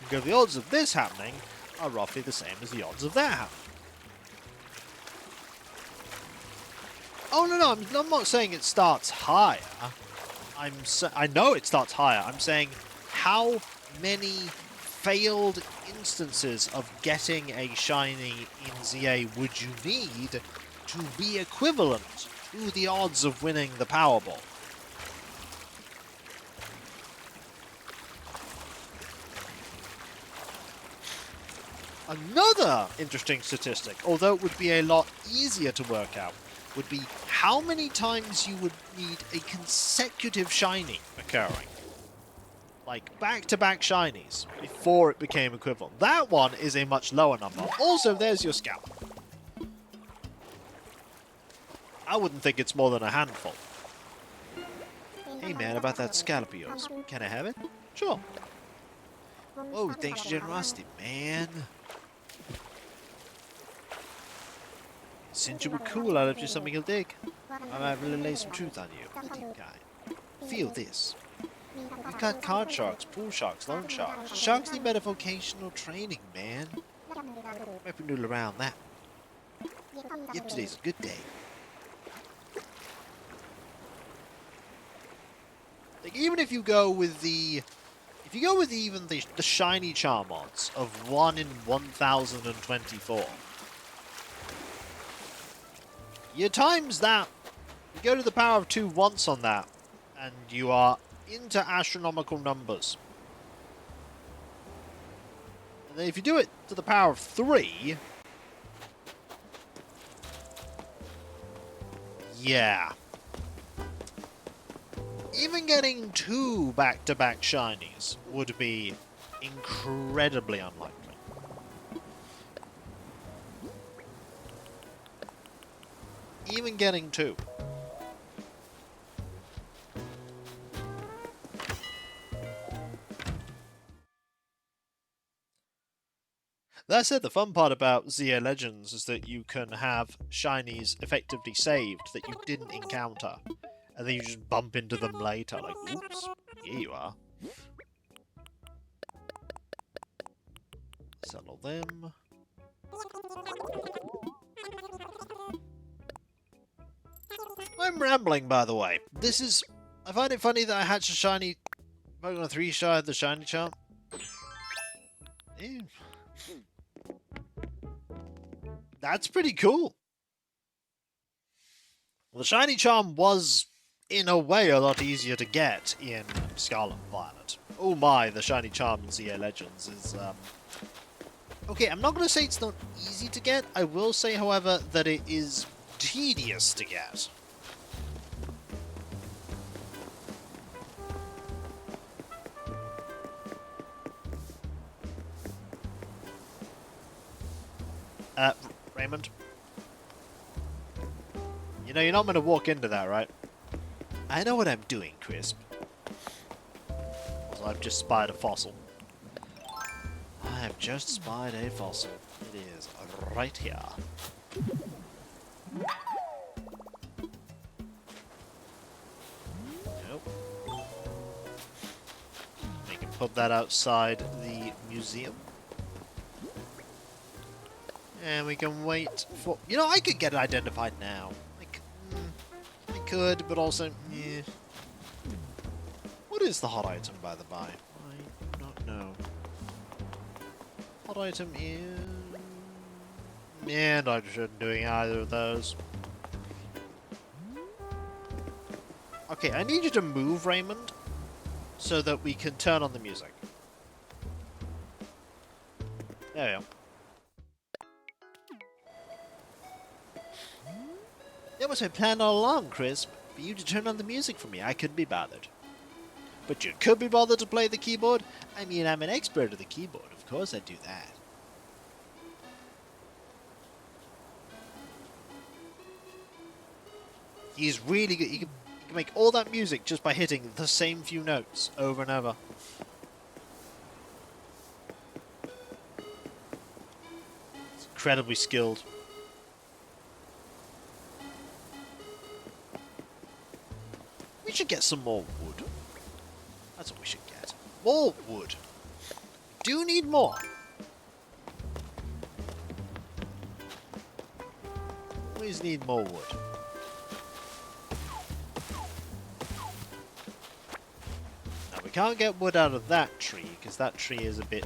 You go, the odds of this happening are roughly the same as the odds of that happening. Oh, no, I'm not saying it starts higher. I know it starts higher. I'm saying how many failed instances of getting a shiny in ZA would you need to be equivalent to the odds of winning the Powerball? Another interesting statistic, although it would be a lot easier to work out, would be how many times you would need a consecutive shiny occurring. Like, back-to-back shinies before it became equivalent. That one is a much lower number. Also, there's your scalp. I wouldn't think it's more than a handful. Hey man, about that scalp of yours. Can I have it? Sure. Oh, thanks for your generosity, man. Since you were cool, I left you something you'll dig. I might really lay some truth on you. Deep kind. Feel this. We've got card sharks, pool sharks, loan sharks. Sharks need better vocational training, man. Might be noodle around that. Yep, today's a good day. Like, even if you go with the... If you go with even the shiny charm odds of 1 in 1024, you times that, you go to the power of 2 once on that, and you are into astronomical numbers. And then if you do it to the power of 3, yeah. Even getting 2 back-to-back shinies would be incredibly unlikely. Even getting 2. That said, the fun part about ZA Legends is that you can have shinies effectively saved that you didn't encounter. And then you just bump into them later, like, oops, here you are. Settle them. I'm rambling, by the way. I find it funny that I hatched a shiny Pokemon 3 shy of the shiny charm. Ew. That's pretty cool. Well, the shiny charm was, in a way, a lot easier to get in Scarlet and Violet. Oh my, the shiny charm in ZA Legends is, okay, I'm not going to say it's not easy to get. I will say, however, that it is tedious to get. Raymond? You know, you're not going to walk into that, right? I know what I'm doing, Crisp. Also, I've just spied a fossil. I have just spied a fossil. It is right here. Nope. We can put that outside the museum. And we can wait for... You know, I could get it identified now. Like, I could, but also... Eh. What is the hot item, by the by? I do not know. Hot item is... And I shouldn't doing either of those. Okay, I need you to move, Raymond, so that we can turn on the music. There we go. That was my plan all along, Chris. For you to turn on the music for me. I couldn't be bothered. But you could be bothered to play the keyboard? I mean, I'm an expert at the keyboard. Of course I'd do that. He's really good. He can make all that music just by hitting the same few notes over and over. It's incredibly skilled. We should get some more wood. That's what we should get. More wood. We do need more. Always need more wood. Now we can't get wood out of that tree because that tree is a bit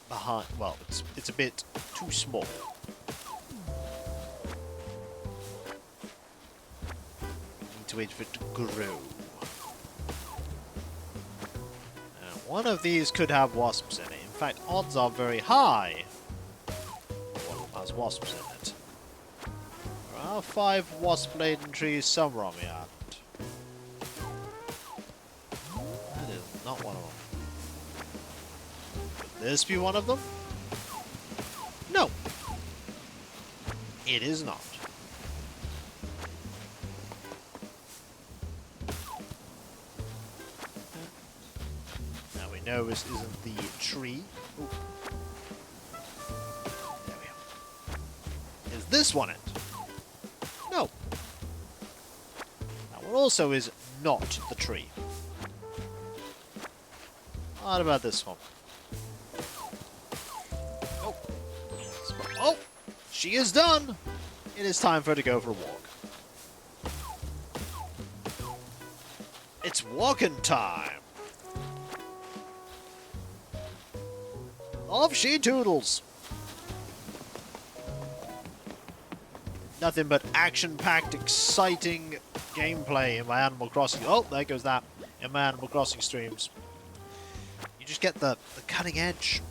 behind. Well, it's a bit too small. We need to wait for it to grow. One of these could have wasps in it. In fact, odds are very high one of them has wasps in it. There are 5 wasp-laden trees somewhere on the island. That is not one of them. Could this be one of them? No. It is not. No, this isn't the tree. Ooh. There we go. Is this one it? No. That one also is not the tree. What about this one? Oh. Oh! She is done! It is time for her to go for a walk. It's walking time! Off she toodles! Nothing but action-packed, exciting gameplay in my Animal Crossing. Oh, there goes that. In my Animal Crossing streams. You just get the cutting edge.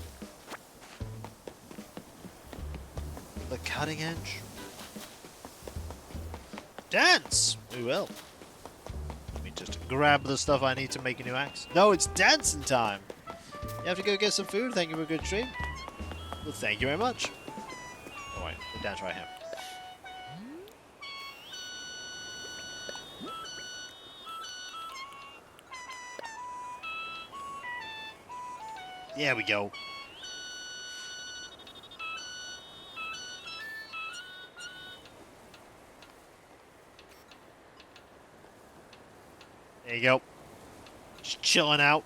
The cutting edge. Dance! We will. Let me just grab the stuff I need to make a new axe. No, it's dancing time! You have to go get some food. Thank you for a good stream. Well, thank you very much. Oh, wait. The dance right here. There we go. There you go. Just chilling out.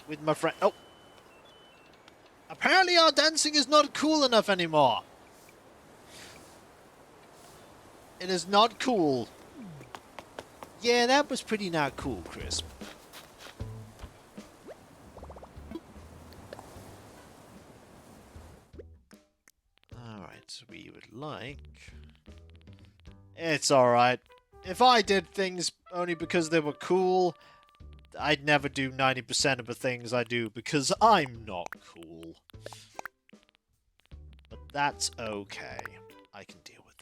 With my friend. Oh! Apparently our dancing is not cool enough anymore. It is not cool. Yeah, that was pretty not cool, Chris. Alright, we would like... It's alright. If I did things only because they were cool... I'd never do 90% of the things I do because I'm not cool. But that's okay. I can deal with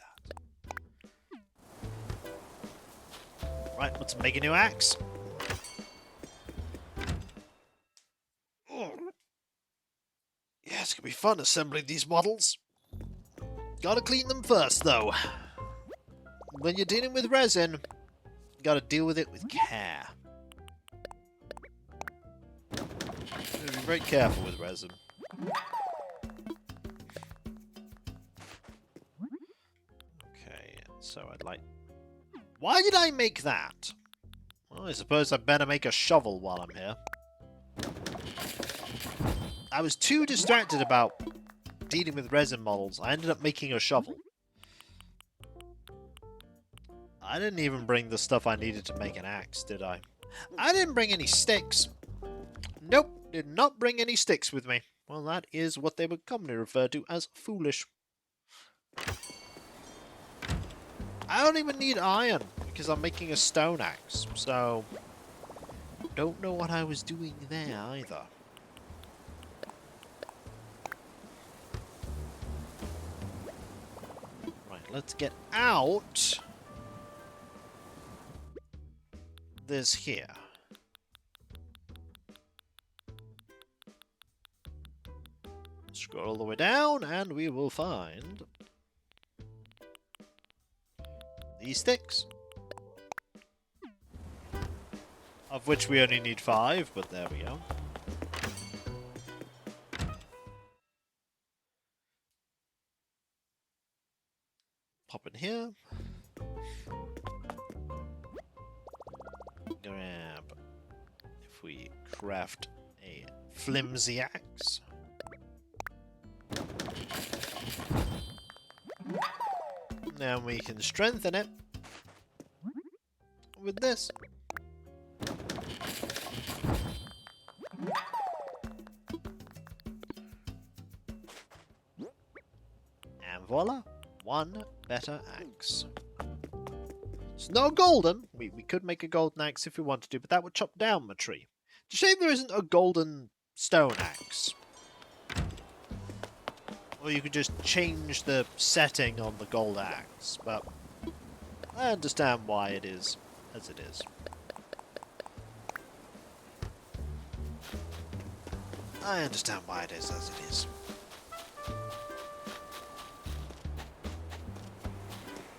that. Right, let's make a new axe. Oh. Yeah, it's gonna be fun assembling these models. Gotta clean them first, though. When you're dealing with resin, you gotta deal with it with care. Be very careful with resin. Okay, so I'd like... Why did I make that? Well, I suppose I'd better make a shovel while I'm here. I was too distracted about dealing with resin models. I ended up making a shovel. I didn't even bring the stuff I needed to make an axe, did I? I didn't bring any sticks. Nope. Did not bring any sticks with me. Well, that is what they would commonly refer to as foolish. I don't even need iron, because I'm making a stone axe, so... Don't know what I was doing there, either. Right, let's get out... this here. Scroll all the way down, and we will find... these sticks. Of which we only need 5, but there we go. Pop in here. Grab... if we craft a flimsy axe. Then we can strengthen it with this. And voila, one better axe. It's no golden. We could make a golden axe if we wanted to, but that would chop down my tree. It's a shame there isn't a golden stone axe. Or you could just change the setting on the gold axe, but I understand why it is as it is. I understand why it is as it is.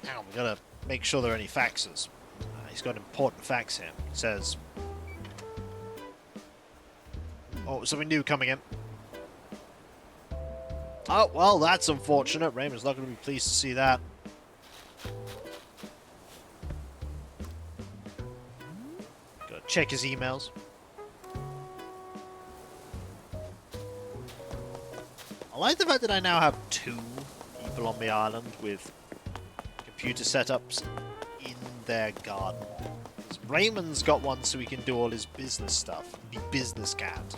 Now we gotta make sure there are any faxes. He's got important fax here. It says... oh, something new coming in. Oh, well, that's unfortunate. Raymond's not going to be pleased to see that. Gotta check his emails. I like the fact that I now have 2 people on the island with computer setups in their garden. Raymond's got one so he can do all his business stuff. Be business cat.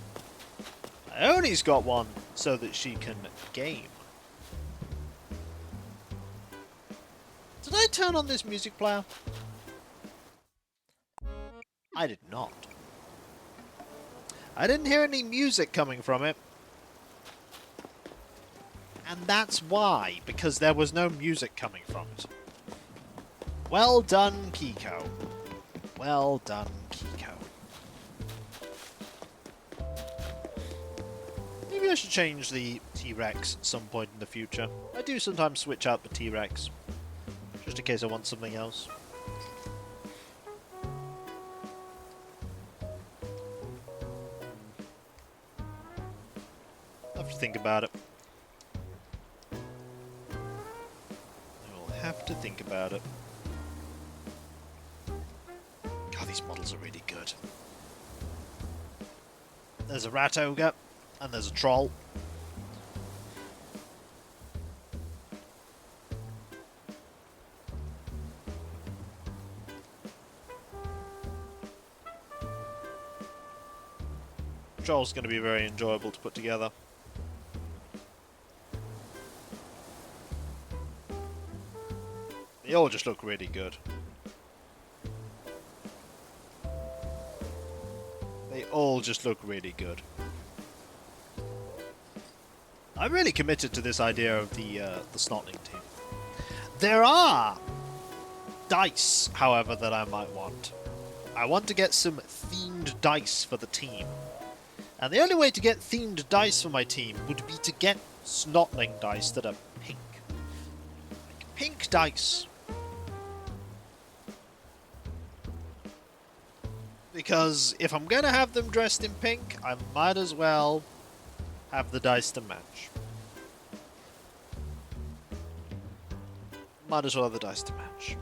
Ioni's got one so that she can game. Did I turn on this music player? I did not. I didn't hear any music coming from it. And that's why, because there was no music coming from it. Well done, Kiko. Well done, Kiko. Maybe I should change the T-Rex at some point in the future. I do sometimes switch out the T-Rex, just in case I want something else. I'll have to think about it. I will have to think about it. God, these models are really good. There's a rat ogre. And there's a troll. Troll's going to be very enjoyable to put together. They all just look really good. They all just look really good. I'm really committed to this idea of the Snotling team. There are dice, however, that I might want. I want to get some themed dice for the team. And the only way to get themed dice for my team would be to get Snotling dice that are pink. Like pink dice. Because if I'm going to have them dressed in pink, I might as well have the dice to match. Might as well have the dice to match.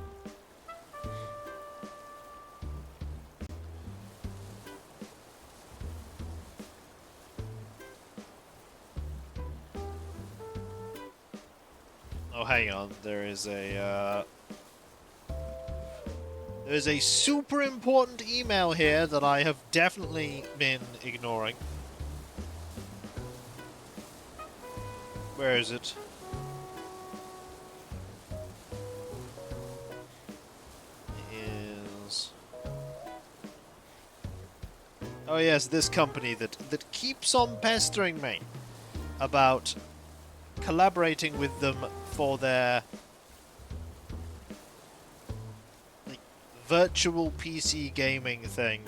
Oh, hang on. There's a super important email here that I have definitely been ignoring. Where is it? Oh yes, this company that keeps on pestering me about collaborating with them for their like, virtual PC gaming thing.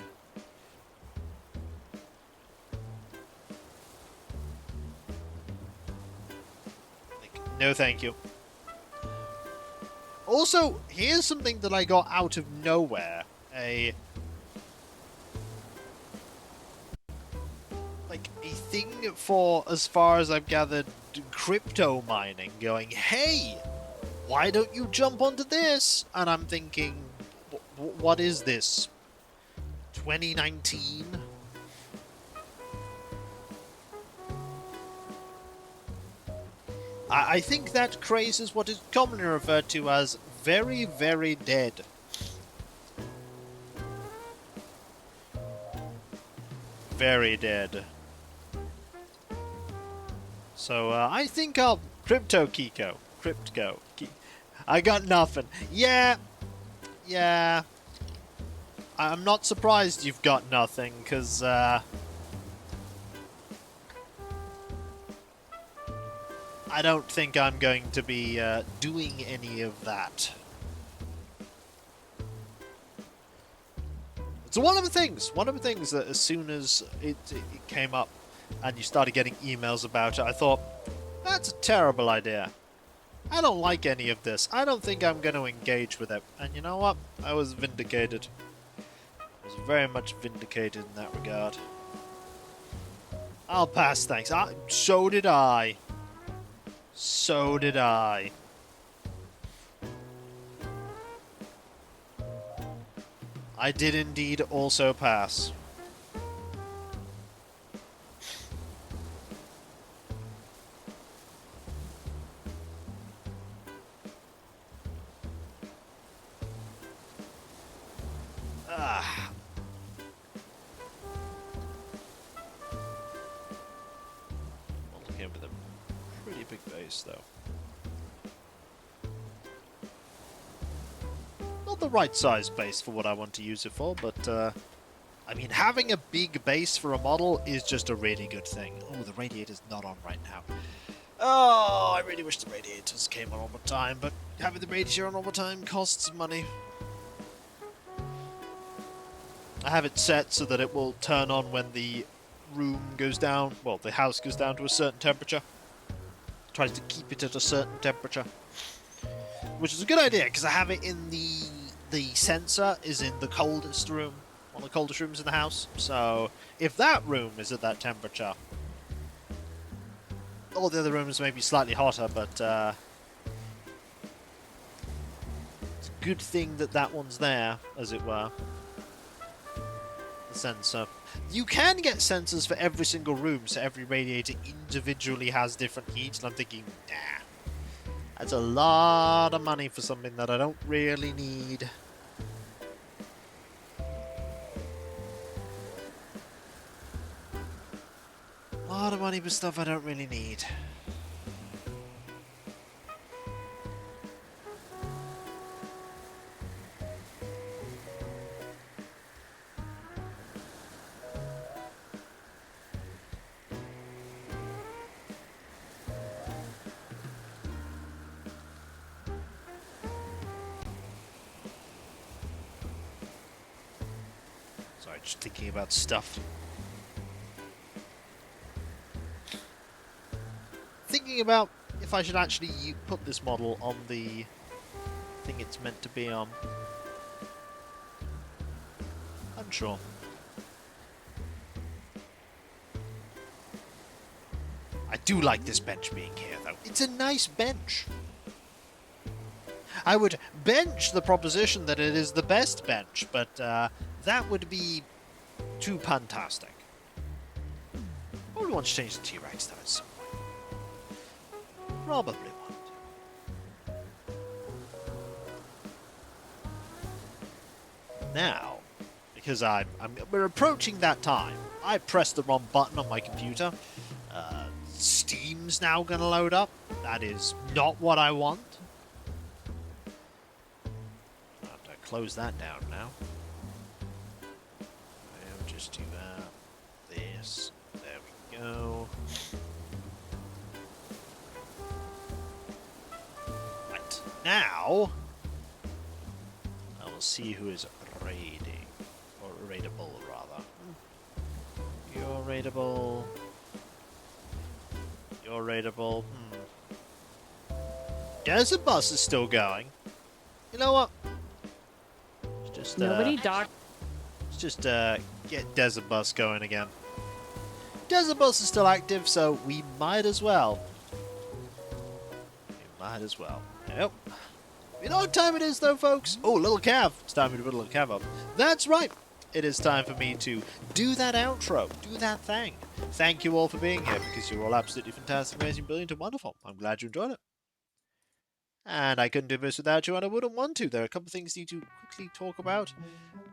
Like, no thank you. Also, here's something that I got out of nowhere. A thing for, as far as I've gathered, crypto mining, going, hey, why don't you jump onto this? And I'm thinking, what is this? 2019? I think that craze is what is commonly referred to as very, very dead. Very dead. So, I think I'll... Crypto. I got nothing. Yeah. I'm not surprised you've got nothing, because, I don't think I'm going to be, doing any of that. So one of the things that as soon as it came up, and you started getting emails about it, I thought, that's a terrible idea. I don't like any of this. I don't think I'm going to engage with it. And you know what? I was vindicated. I was very much vindicated in that regard. I'll pass, thanks. So did I. So did I. I did indeed also pass. Looking with a pretty big base, though. Not the right size base for what I want to use it for, but, I mean, having a big base for a model is just a really good thing. Oh, the radiator's not on right now. Oh, I really wish the radiators came on all the time, but having the radiator on all the time costs money. I have it set so that it will turn on when the room goes down, well, the house goes down to a certain temperature. Tries to keep it at a certain temperature. Which is a good idea, because I have it in the sensor is in the coldest room, one of the coldest rooms in the house. So, if that room is at that temperature, all the other rooms may be slightly hotter, but it's a good thing that that one's there, as it were. The sensor. You can get sensors for every single room, so every radiator individually has different heat, and I'm thinking, nah. That's a lot of money for something that I don't really need. A lot of money for stuff I don't really need. Sorry, just thinking about stuff. Thinking about if I should actually put this model on the thing it's meant to be on. Unsure. I do like this bench being here, though. It's a nice bench. I would bench the proposition that it is the best bench, but that would be too fantastic. I would want to change the T-Rex, though, at some point. Probably want. Now, because we're approaching that time, I pressed the wrong button on my computer. Steam game's now going to load up. That is not what I want. I have to close that down now. I'll just do that. This. There we go. Right. Now, I will see who is raiding. Or raidable, rather. You're raidable. You're raidable. Desert Bus is still going. You know what? Let's just, Nobody docked. let's just get Desert Bus going again. Desert Bus is still active, so we might as well. Yep. You know what time it is, though, folks? Oh, little Cav. It's time for me to put a little Cav up. That's right. It is time for me to do that outro, do that thing. Thank you all for being here, because you're all absolutely fantastic, amazing, brilliant, and wonderful. I'm glad you enjoyed it. And I couldn't do this without you, and I wouldn't want to. There are a couple of things I need to quickly talk about.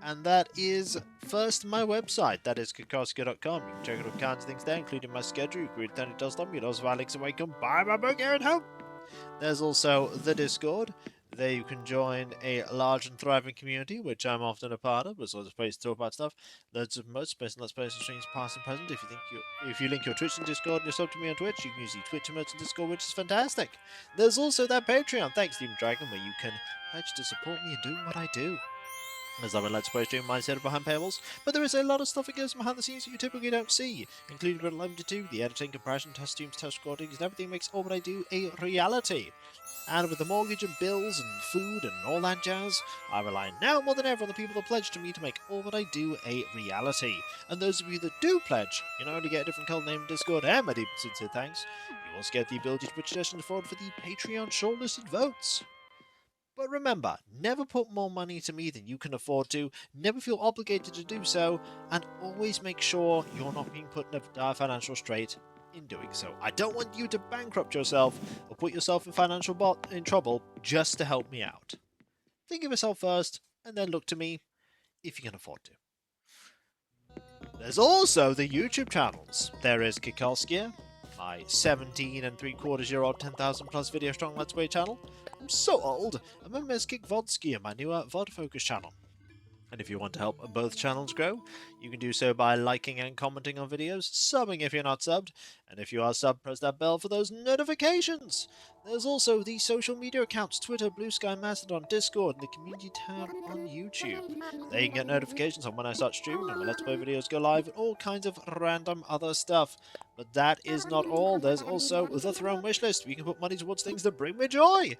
And that is, first, my website. That is Kikoska.com. You can check out all kinds of things there, including my schedule. You can read Danny Does Them. You can also find links and where you can buy my book here at home. There's also the Discord. There you can join a large and thriving community, which I'm often a part of. There's lots of places to talk about stuff. Loads of most space and let's play some streams past and present. If you link your Twitch and Discord and you're sub to me on Twitch, you can use the Twitch emotes and Discord, which is fantastic. There's also that Patreon, thanks Demon Dragon, where you can pledge to support me in doing what I do. As I'm a Let's Play stream mindset behind paywalls, but there is a lot of stuff that goes behind the scenes that you typically don't see, including what I'm limited to, the editing, compression, test streams, test recordings, and everything makes all what I do a reality. And with the mortgage and bills and food and all that jazz, I rely now more than ever on the people that pledge to me to make all that I do a reality. And those of you that do pledge, you not only get a different colour name in Discord and my deep sincere thanks, you also get the ability to put suggestions forward for the Patreon shortlisted votes. But remember, never put more money to me than you can afford to, never feel obligated to do so, and always make sure you're not being put in a dire financial strait in doing so. I don't want you to bankrupt yourself or put yourself in trouble just to help me out. Think of yourself first, and then look to me if you can afford to. There's also the YouTube channels. There is Kikoskia, my 17 3/4-year-old 10,000 plus video strong Let's Play channel. I'm so old. I'm a Kick Vodskia, my newer VOD focus channel. And if you want to help both channels grow, you can do so by liking and commenting on videos, subbing if you're not subbed, and if you are subbed, press that bell for those notifications. There's also the social media accounts, Twitter, Blue Sky, Mastodon, Discord, and the community tab on YouTube. There you can get notifications on when I start streaming and when Let's Play videos go live, and all kinds of random other stuff. But that is not all. There's also the Throne Wishlist, where you can put money towards things that bring me joy.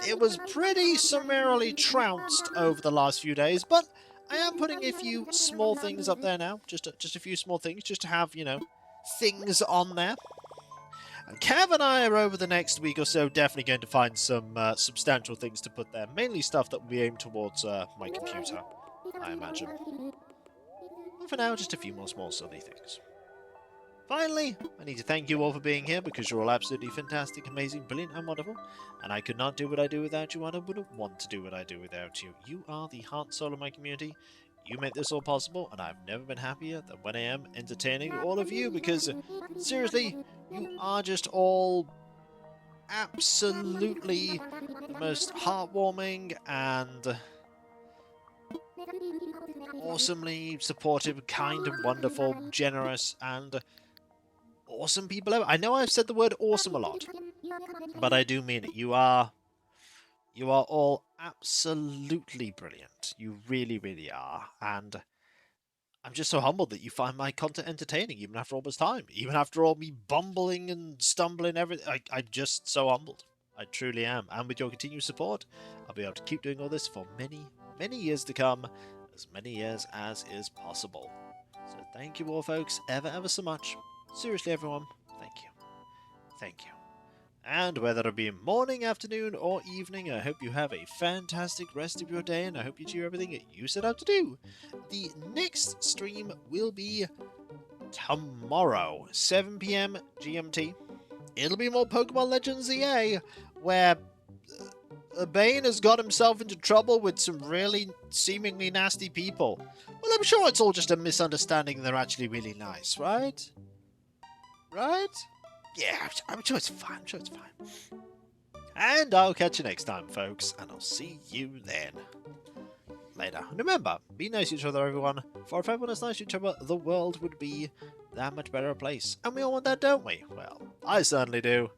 It was pretty summarily trounced over the last few days, but I am putting a few small things up there now. Just a few small things, just to have, you know, things on there. And Cav and I are over the next week or so definitely going to find some substantial things to put there. Mainly stuff that will be aimed towards my computer, I imagine. But for now, just a few more small silly things. Finally, I need to thank you all for being here, because you're all absolutely fantastic, amazing, brilliant, and wonderful. And I could not do what I do without you, and I wouldn't want to do what I do without you. You are the heart and soul of my community. You make this all possible, and I've never been happier than when I am entertaining all of you, because, seriously, you are just all absolutely the most heartwarming and awesomely supportive, kind and wonderful, generous, and awesome people ever. I know I've said the word awesome a lot, but I do mean it. You are all absolutely brilliant. You really, really are. And I'm just so humbled that you find my content entertaining, even after all this time. Even after all me bumbling and stumbling everything. I'm just so humbled. I truly am. And with your continued support, I'll be able to keep doing all this for many, many years to come. As many years as is possible. So thank you all, folks, ever so much. Seriously, everyone, thank you. Thank you. And whether it be morning, afternoon, or evening, I hope you have a fantastic rest of your day, and I hope you do everything that you set out to do. The next stream will be tomorrow, 7 PM GMT. It'll be more Pokemon Legends EA, where Bane has got himself into trouble with some really seemingly nasty people. Well, I'm sure it's all just a misunderstanding and they're actually really nice, right? Right? Yeah, I'm sure it's fine. I'm sure it's fine. And I'll catch you next time, folks, and I'll see you then. Later. And remember, be nice to each other, everyone. For if everyone is nice to each other, the world would be that much better place. And we all want that, don't we? Well, I certainly do.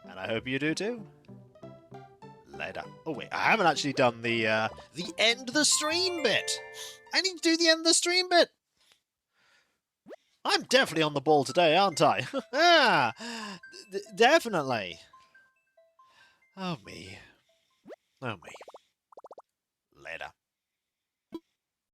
And I hope you do too. Later. Oh wait, I haven't actually done the end of the stream bit. I need to do the end of the stream bit. I'm definitely on the ball today, aren't I? Ah, definitely. Oh me. Oh me.